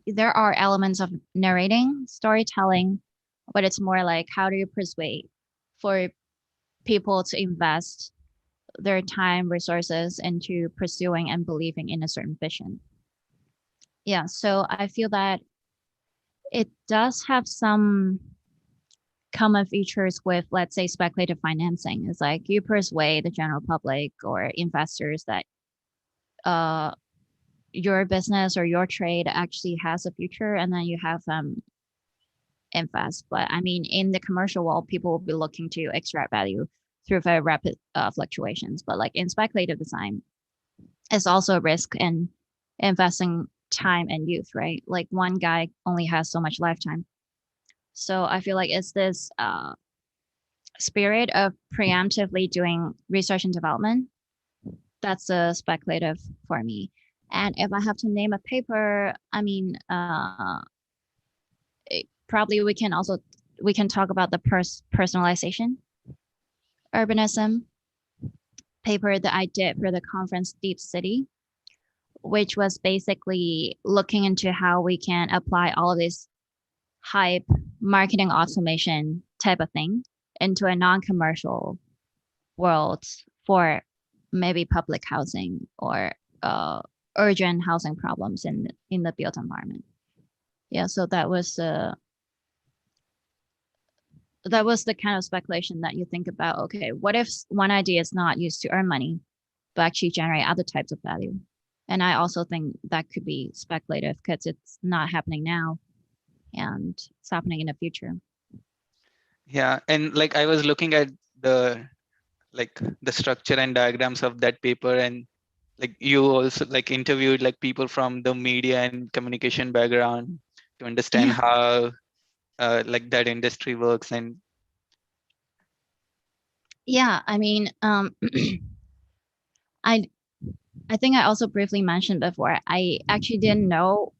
there are elements of narrating, storytelling, but it's more like how do you persuade for people to invest their time, resources into pursuing and believing in a certain vision. Yeah, so I feel that it does have some common features with, let's say, speculative financing. It's like you persuade the general public or investors that your business or your trade actually has a future, and then you have them invest. But I mean, in the commercial world, people will be looking to extract value through very rapid fluctuations. But like in speculative design, it's also a risk in investing time and youth, right? Like one guy only has so much lifetime. So I feel like it's this spirit of preemptively doing research and development. That's a speculative for me. And if I have to name a paper, I mean, probably we can also we can talk about the personalization urbanism paper that I did for the conference Deep City, which was basically looking into how we can apply all of this hype marketing automation type of thing into a non-commercial world for maybe public housing or urgent housing problems in the built environment. Yeah, so that was the kind of speculation that you think about. Okay, what if one idea is not used to earn money, but actually generate other types of value? And I also think that could be speculative because it's not happening now and it's happening in the future. Yeah, and like I was looking at the like the structure and diagrams of that paper, and like you also like interviewed like people from the media and communication background to understand Yeah. how like that industry works. And Yeah. I mean, I I think I also briefly mentioned before, I actually didn't know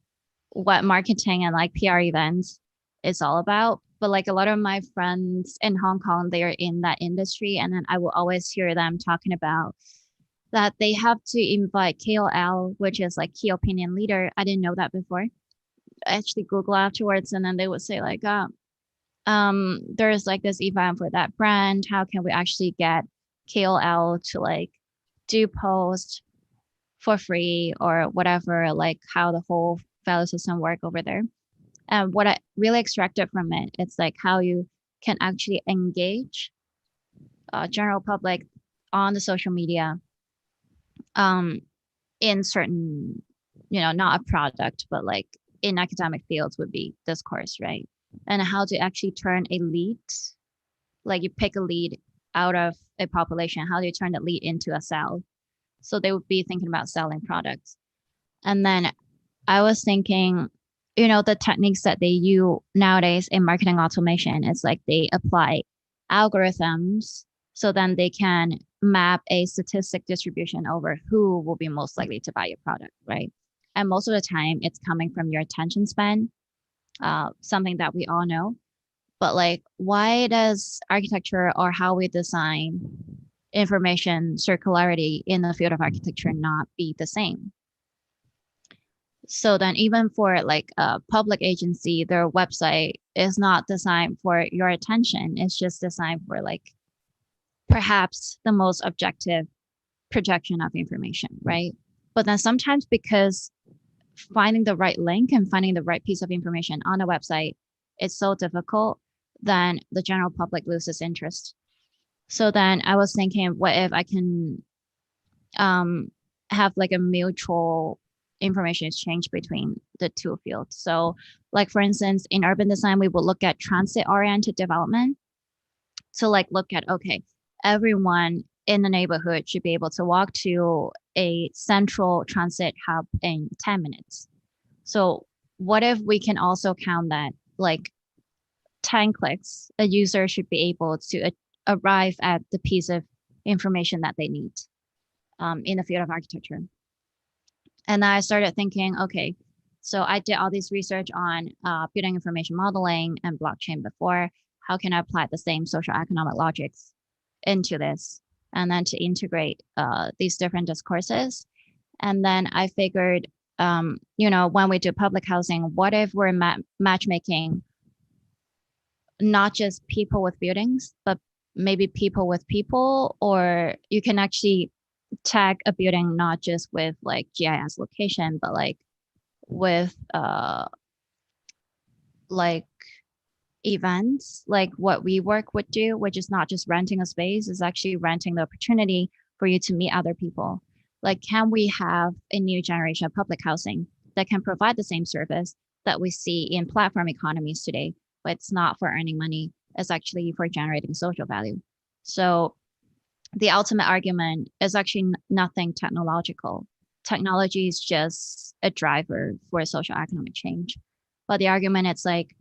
what marketing and like PR events is all about. But like a lot of my friends in Hong Kong, they're in that industry. And then I will always hear them talking about that they have to invite KOL, which is like key opinion leader. I didn't know that before. I actually Google afterwards, and then they would say like, there's like this event for that brand. How can we actually get KOL to like do post for free or whatever, like how the whole value system work over there. And what I really extracted from it, it's like how you can actually engage general public on the social media um, in certain, not a product, but like in academic fields would be discourse, right? And how to actually turn a lead, like you pick a lead out of a population, how do you turn that lead into a sale? So they would be thinking about selling products. And then I was thinking, the techniques that they use nowadays in marketing automation is like they apply algorithms so then they can map a statistic distribution over who will be most likely to buy your product, right? And most of the time it's coming from your attention span, something that we all know. But like, why does architecture or how we design information circularity in the field of architecture not be the same? So then even for like a public agency, their website is not designed for your attention. It's just designed for like perhaps the most objective projection of information, right? But then sometimes because finding the right link and finding the right piece of information on a website is so difficult, then the general public loses interest. So then I was thinking, what if I can have like a mutual information exchange between the two fields? So like for instance, in urban design, we will look at transit oriented development to like look at, okay, everyone in the neighborhood should be able to walk to a central transit hub in 10 minutes. So what if we can also count that like 10 clicks, a user should be able to arrive at the piece of information that they need in the field of architecture? And I started thinking, okay, so I did all this research on building information modeling and blockchain before. How can I apply the same social economic logics into this? And then to integrate these different discourses. And then I figured, when we do public housing, what if we're matchmaking not just people with buildings, but maybe people with people, or you can actually tag a building not just with like GIS location, but like with like events, like what WeWork would do, which is not just renting a space, is actually renting the opportunity for you to meet other people. Like, can we have a new generation of public housing that can provide the same service that we see in platform economies today, but it's not for earning money, it's actually for generating social value? So the ultimate argument is actually nothing technological. Technology is just a driver for social economic change. But the argument is like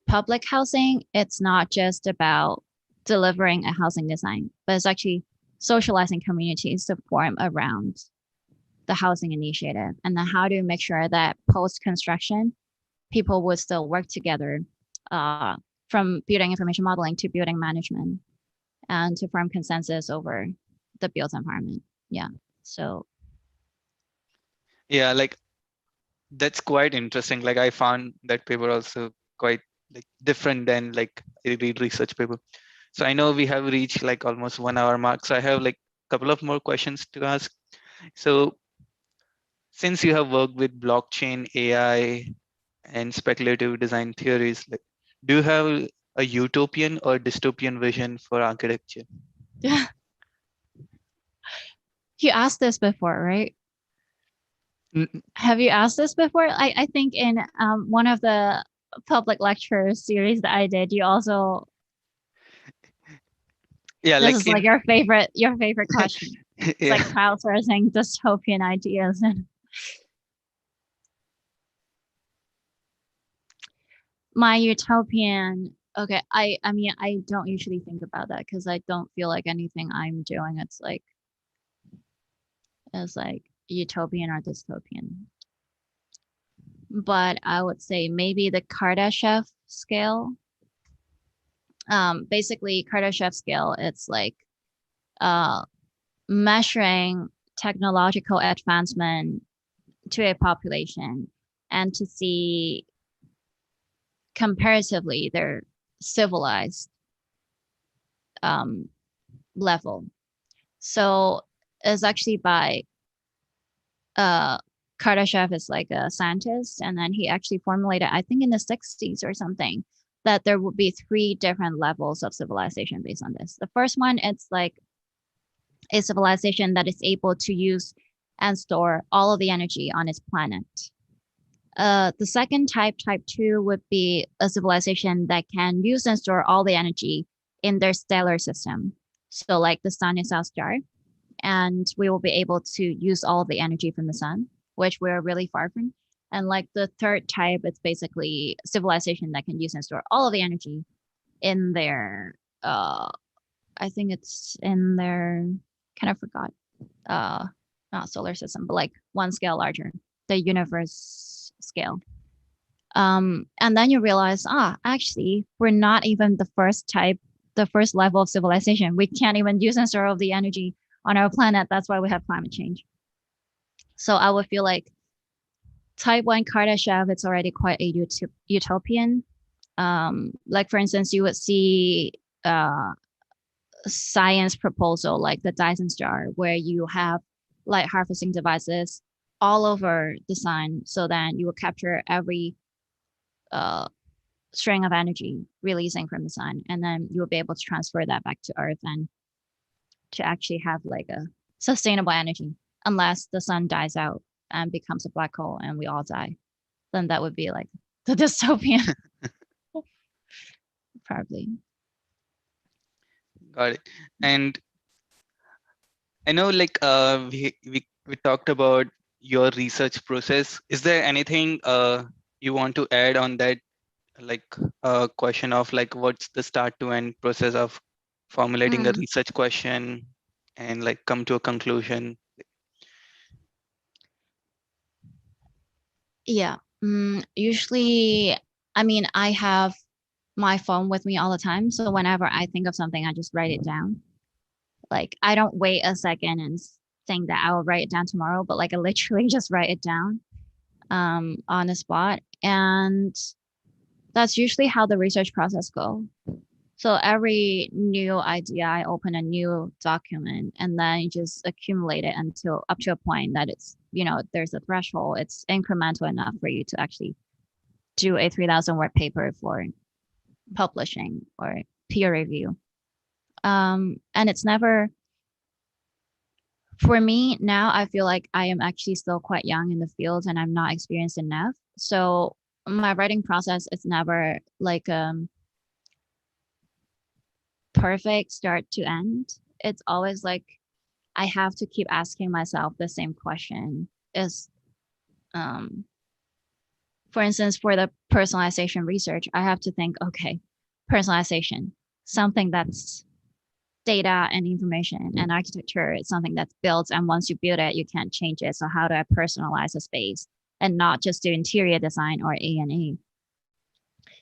public housing, it's not just about delivering a housing design, but it's actually socializing communities to form around the housing initiative. And then how do you make sure that post construction, people would still work together from building information modeling to building management and to form consensus over the built environment. Yeah. So Yeah, like that's quite interesting. Like I found that paper also quite like different than like a read research paper. So I know we have reached like almost 1 hour mark. So I have like a couple of more questions to ask. So since you have worked with blockchain, AI, and speculative design theories, like do you have a utopian or dystopian vision for architecture? you asked this before, right? N- Have you asked this before? I think in one of the public lecture series that I did, you also Yeah, this like is like in your favorite question. It's like yeah, crowdsourcing dystopian ideas and my utopian. Okay, I mean I don't usually think about that because I don't feel like anything I'm doing it's like is like utopian or dystopian. But I would say maybe the Kardashev scale. Basically Kardashev scale, it's like uh measuring technological advancement to a population and to see comparatively their civilized um, level. So it's actually by uh, Kardashev is like a scientist, and then he actually formulated, I think in the 60s or something, that there would be three different levels of civilization based on this. The first one, it's like a civilization that is able to use and store all of the energy on its planet. The second type, type two, would be a civilization that can use and store all the energy in their stellar system. So, like the sun is our star, and we will be able to use all the energy from the sun, which we're really far from. And like the third type, it's basically civilization that can use and store all of the energy in their, I think it's in their, kind of forgot, uh, not solar system, but like one scale larger, the universe scale. And then you realize, actually, we're not even the first type, the first level of civilization. We can't even use and store all the energy on our planet. That's why we have climate change. So I would feel like type one Kardashev, it's already quite a utopian. Like for instance, you would see science proposal like the Dyson star, where you have light harvesting devices all over the sun, so then you will capture every uh, string of energy releasing from the sun, and then you'll be able to transfer that back to Earth and to actually have like a sustainable energy, unless the sun dies out and becomes a black hole and we all die. Then that would be like the dystopian, probably. got it. And I know like we talked about your research process. Is there anything you want to add on that, like question of like what's the start to end process of formulating a Mm, research question and like come to a conclusion? yeah. Usually, I mean, I have my phone with me all the time. So whenever I think of something, I just write it down. Like I don't wait a second and think that I will write it down tomorrow, but like I literally just write it down on the spot. And that's usually how the research process go. So every new idea, I open a new document and then you just accumulate it until up to a point that it's, there's a threshold. It's incremental enough for you to actually do a 3,000 word paper for publishing or peer review. And it's never, for me now, I feel like I am actually still quite young in the field and I'm not experienced enough. So my writing process is never like perfect start to end. It's always like I have to keep asking myself the same question. Is um for instance, for the personalization research, I have to think, okay, personalization, something that's data and information, and architecture is something that's built, and once you build it, you can't change it. So how do I personalize a space and not just do interior design or A&E?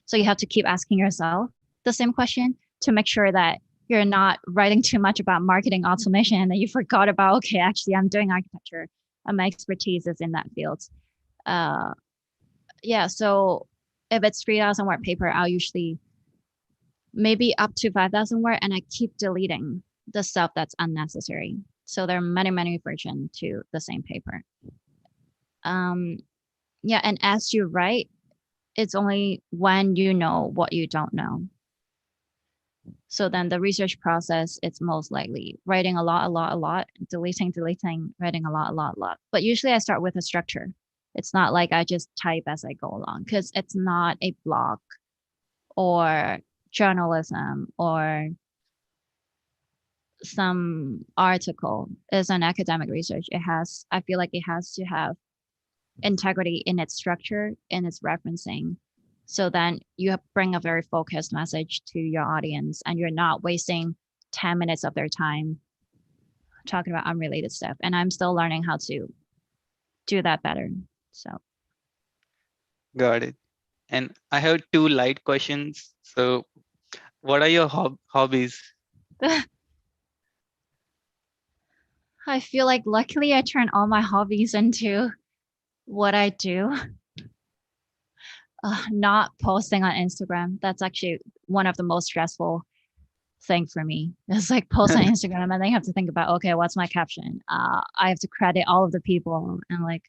So you have to keep asking yourself. the same question to make sure that you're not writing too much about marketing automation and then you forgot about, okay, actually I'm doing architecture and my expertise is in that field. Uh, yeah, so if it's 3,000 word paper, I'll usually maybe up to 5,000 word, and I keep deleting the stuff that's unnecessary. So there are many versions to the same paper. Um, yeah, and as you write, it's only when you know what you don't know. So then the research process, it's most likely writing a lot, deleting, writing a lot. But usually I start with a structure. It's not like I just type as I go along because it's not a blog or journalism or some article. It's an academic research. I feel like it has to have integrity in its structure, in its referencing. So then you bring a very focused message to your audience and you're not wasting 10 minutes of their time talking about unrelated stuff. And I'm still learning how to do that better. So Got it. And I have two light questions. So, what are your hobbies? I feel like luckily I turn all my hobbies into what I do. Not posting on Instagram. That's actually one of the most stressful thing for me. It's like post on Instagram and then you have to think about, okay, what's my caption? I have to credit all of the people. And like,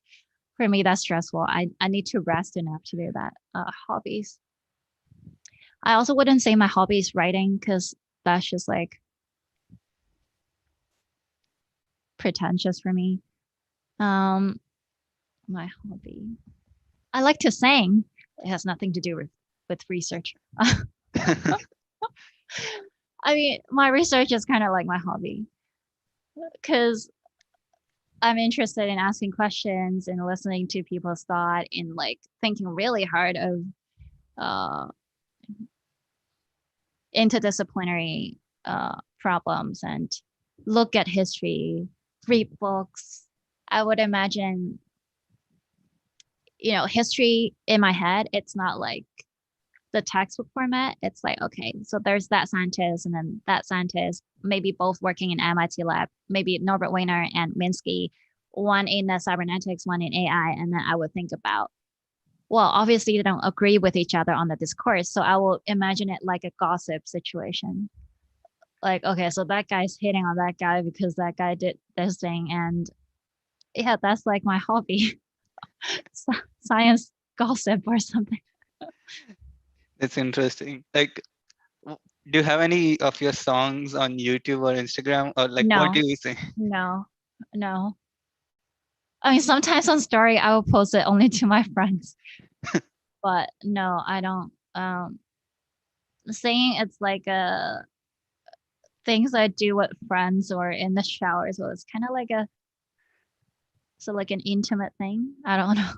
for me, that's stressful. I need to rest enough to do that. Hobbies. I also wouldn't say my hobby is writing because that's just like pretentious for me. My hobby. I like to sing. It has nothing to do with research. I mean, my research is kind of like my hobby because I'm interested in asking questions and listening to people's thought and like thinking really hard of uh, interdisciplinary problems and look at history, read books. I would imagine, history in my head, it's not like the textbook format. It's like, okay, so there's that scientist and then that scientist, maybe both working in MIT lab, maybe Norbert Wiener and Minsky, one in the cybernetics, one in AI. And then I would think about, well, obviously they don't agree with each other on the discourse. So I will imagine it like a gossip situation. Like, okay, so that guy's hitting on that guy because that guy did this thing. And yeah, that's like my hobby. Science gossip or something. That's interesting. Like, do you have any of your songs on YouTube or Instagram, or like what No, do you say? no, no. I mean, sometimes on story, I will post it only to my friends, but no, I don't. Saying it's like things I do with friends or in the shower as well. It's kind of like like an intimate thing. I don't know.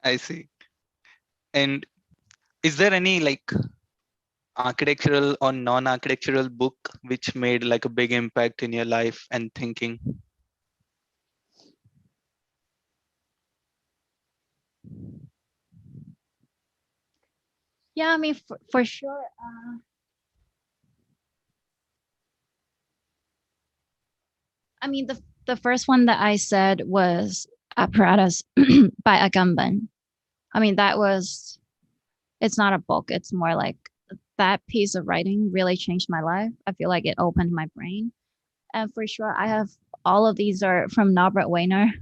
I see. And is there any like architectural or non-architectural book which made like a big impact in your life and thinking? Yeah, I mean, for sure. I mean, the first one that I said was Apparatus by Agamben. I mean, it's not a book. It's more like that piece of writing really changed my life. I feel like it opened my brain. And for sure, I have all of these are from Norbert Wiener.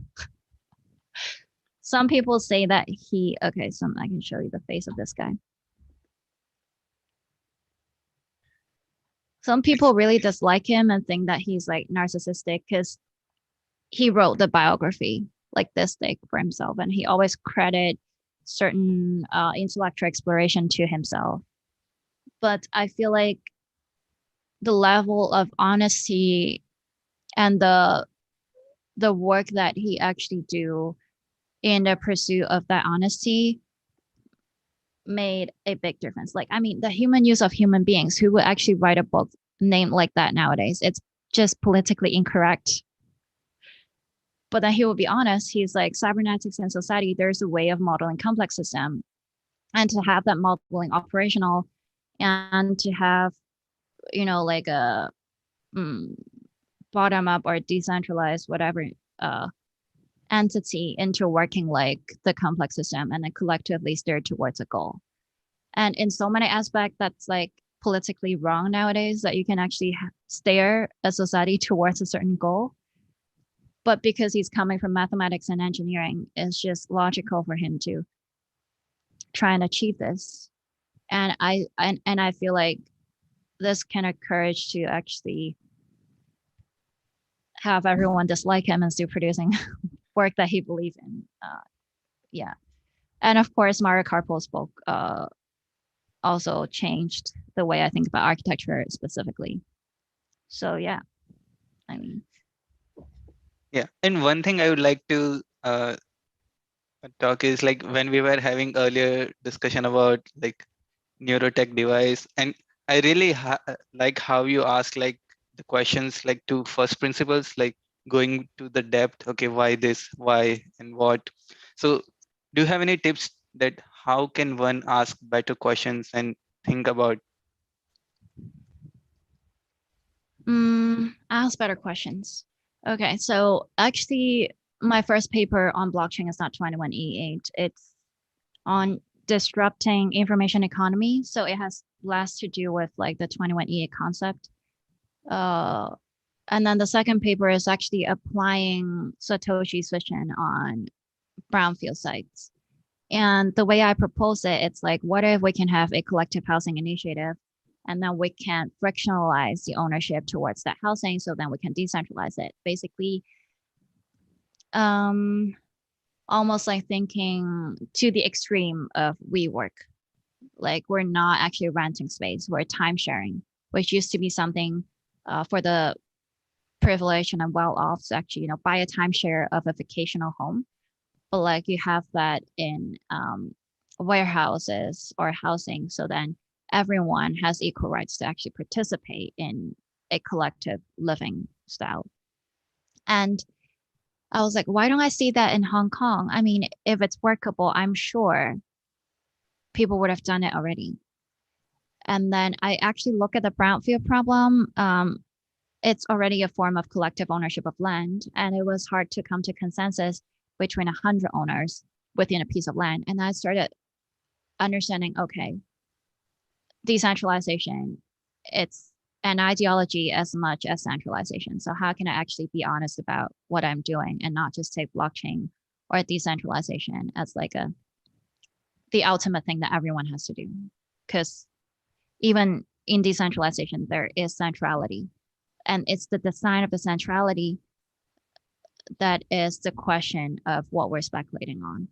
Some people say that so I can show you the face of this guy. Some people really dislike him and think that he's like narcissistic because he wrote the biography like this thick for himself, and he always credit certain intellectual exploration to himself. But I feel like the level of honesty and the work that he actually do in the pursuit of that honesty made a big difference. Like, I mean, the human use of human beings, who would actually write a book named like that nowadays? It's just politically incorrect. But then he will be honest. He's like, cybernetics and society, there's a way of modeling complex system. And to have that modeling operational and to have, like a mm, bottom up or decentralized whatever uh, entity into working like the complex system and then collectively steer towards a goal. And in so many aspects, that's like politically wrong nowadays that you can actually steer a society towards a certain goal. But because he's coming from mathematics and engineering, it's just logical for him to try and achieve this. And I feel like this kind of courage to actually have everyone dislike him and still producing work that he believes in. Yeah. And of course, Mario Karpo's book also changed the way I think about architecture specifically. So yeah, I mean, Yeah. And one thing I would like to talk is like when we were having earlier discussion about like neurotech device, and I really like how you ask like the questions like to first principles, like going to the depth. Okay, why this, why, and what. So do you have any tips that how can one ask better questions and think about? ask better questions. Okay, so actually, my first paper on blockchain is not 21E8. It's on disrupting information economy. So it has less to do with like the 21E8 concept. Uh, and then the second paper is actually applying Satoshi's vision on brownfield sites. And the way I propose it, it's like, what if we can have a collective housing initiative and then we can frictionalize the ownership towards that housing so then we can decentralize it. Basically, um, almost like thinking to the extreme of WeWork. Like we're not actually renting space, we're time sharing, which used to be something for the privileged and well off to actually, buy a timeshare of a vacational home. But like you have that in warehouses or housing. So then everyone has equal rights to actually participate in a collective living style. And I was like, why don't I see that in Hong Kong? I mean, if it's workable, I'm sure people would have done it already. And then I actually look at the brownfield problem. It's already a form of collective ownership of land, and it was hard to come to consensus between 100 owners within a piece of land. And I started understanding, okay, decentralization, it's an ideology as much as centralization. So how can I actually be honest about what I'm doing and not just take blockchain or decentralization as like the ultimate thing that everyone has to do? Because even in decentralization, there is centrality. And it's the design of the centrality that is the question of what we're speculating on.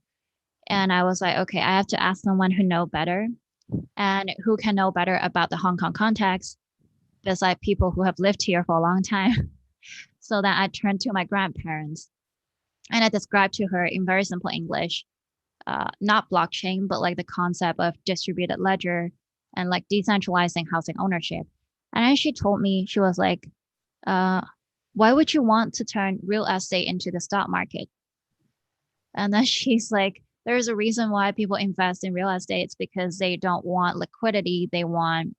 And I was like, okay, I have to ask someone who know better and who can know better about the Hong Kong context, besides people who have lived here for a long time. So then I turned to my grandparents and I described to her in very simple English, not blockchain, but like the concept of distributed ledger and like decentralizing housing ownership. And then she told me, she was like, uh, why would you want to turn real estate into the stock market? And then she's like, there's a reason why people invest in real estate. It's because they don't want liquidity. They want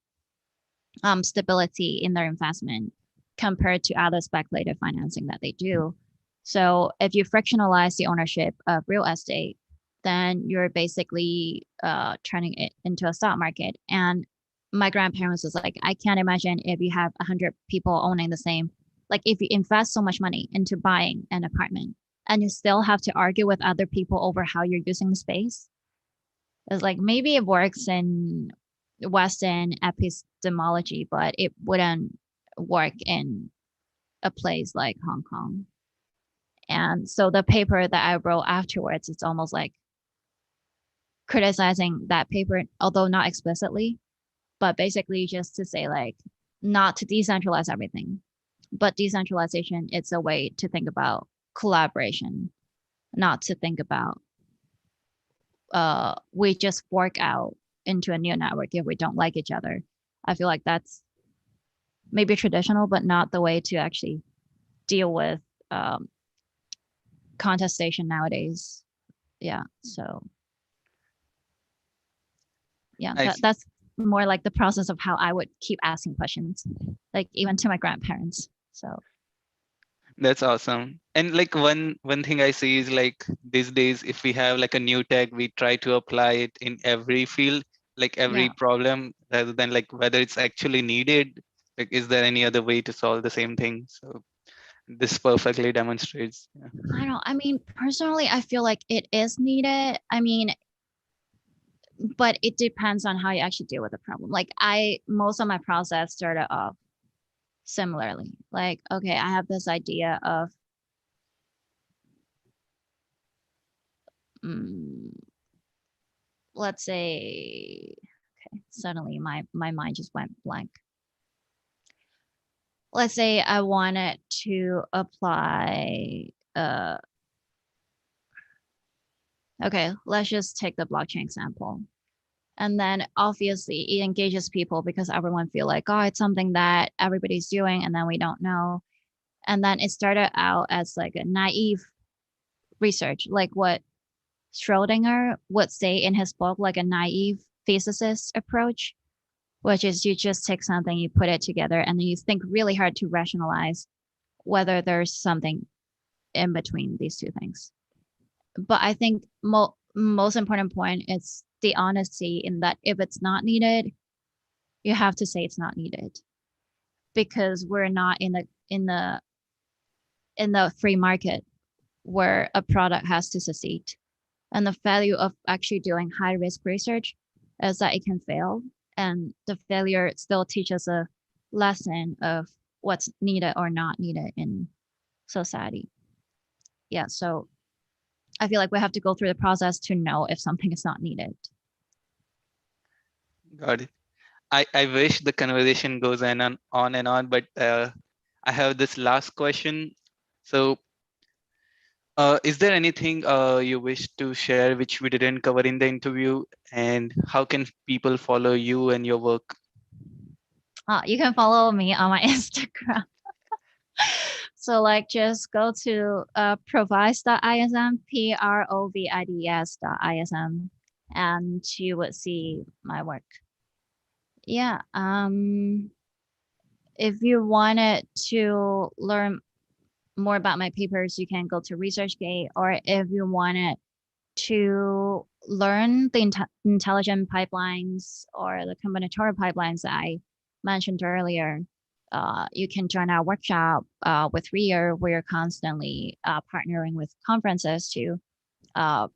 stability in their investment compared to other speculative financing that they do. So if you frictionalize the ownership of real estate, then you're basically turning it into a stock market. And my grandparents was like, I can't imagine if you have 100 people owning the same, like if you invest so much money into buying an apartment and you still have to argue with other people over how you're using the space. It's like maybe it works in Western epistemology, but it wouldn't work in a place like Hong Kong. And so the paper that I wrote afterwards, it's almost like criticizing that paper, although not explicitly, but basically just to say like not to decentralize everything, but decentralization, it's a way to think about collaboration, not to think about we just fork out into a new network if we don't like each other. I feel like that's maybe traditional, but not the way to actually deal with um, contestation nowadays. Yeah. So yeah, I see. that's more like the process of how I would keep asking questions, like even to my grandparents. So That's awesome. And like one thing I see is like these days, if we have like a new tech, we try to apply it in every field, like every yeah, problem, rather than like whether it's actually needed. Like, is there any other way to solve the same thing? So this perfectly demonstrates. Yeah. I don't. I mean, personally, I feel like it is needed. I mean, but it depends on how you actually deal with the problem. Like most of my process started off similarly. Like, okay, I have this idea of, mm, let's say, okay, suddenly my mind just went blank. Let's say I wanted to apply, okay, let's just take the blockchain example. And then obviously it engages people because everyone feel like, oh, it's something that everybody's doing and then we don't know. And then it started out as like a naive research, like what Schrodinger would say in his book, like a naive physicist approach, which is you just take something, you put it together, and then you think really hard to rationalize whether there's something in between these two things. But I think most important point is the honesty in that if it's not needed, you have to say it's not needed because we're not in the free market where a product has to succeed. And the value of actually doing high risk research is that it can fail. And the failure still teaches a lesson of what's needed or not needed in society. Yeah. So I feel like we have to go through the process to know if something is not needed. Got it. I wish the conversation goes on and on, but I have this last question. So, is there anything you wish to share which we didn't cover in the interview, and how can people follow you and your work? You can follow me on my Instagram. So like just go to provides.ism, provides.ism, and you would see my work. Yeah. If you wanted to learn more about my papers, you can go to ResearchGate, or if you wanted to learn the intelligent pipelines or the combinatorial pipelines that I mentioned earlier, you can join our workshop with RIA. We're constantly partnering with conferences to uh,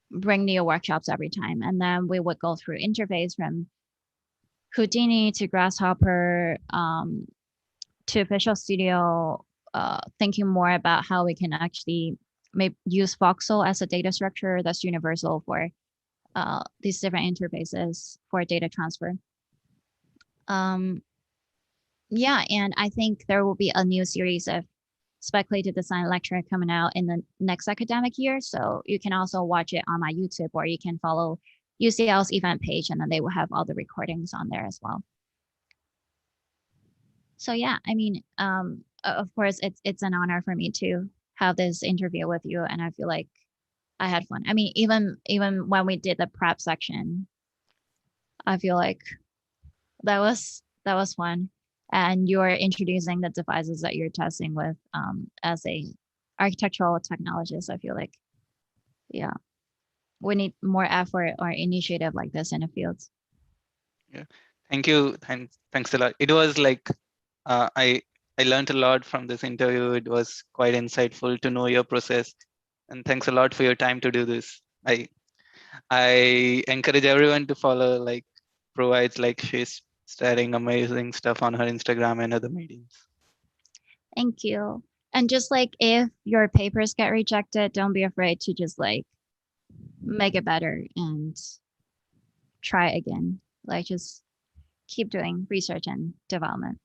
bring new workshops every time. And then we would go through interface from Houdini to Grasshopper to Visual Studio, thinking more about how we can actually use voxel as a data structure that's universal for these different interfaces for data transfer. Yeah, and I think there will be a new series of speculative design lecture coming out in the next academic year. So you can also watch it on my YouTube, or you can follow UCL's event page, and then they will have all the recordings on there as well. So yeah, I mean, of course, it's an honor for me to have this interview with you, and I feel like I had fun. I mean, even when we did the prep section, I feel like that was fun. And you're introducing the devices that you're testing with as a architectural technologist. I feel like, yeah, we need more effort or initiative like this in the fields. Yeah, thank you. Thanks a lot. It was like I learned a lot from this interview. It was quite insightful to know your process, and thanks a lot for your time to do this. I encourage everyone to follow like provides, like she's sharing amazing stuff on her Instagram and other mediums. Thank you. And just like if your papers get rejected, don't be afraid to just like make it better and try again. Like just keep doing research and development.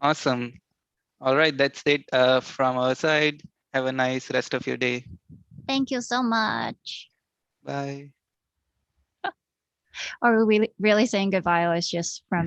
Awesome. All right, that's it from our side. Have a nice rest of your day. Thank you so much. Bye. Are we really saying goodbye, or it's just from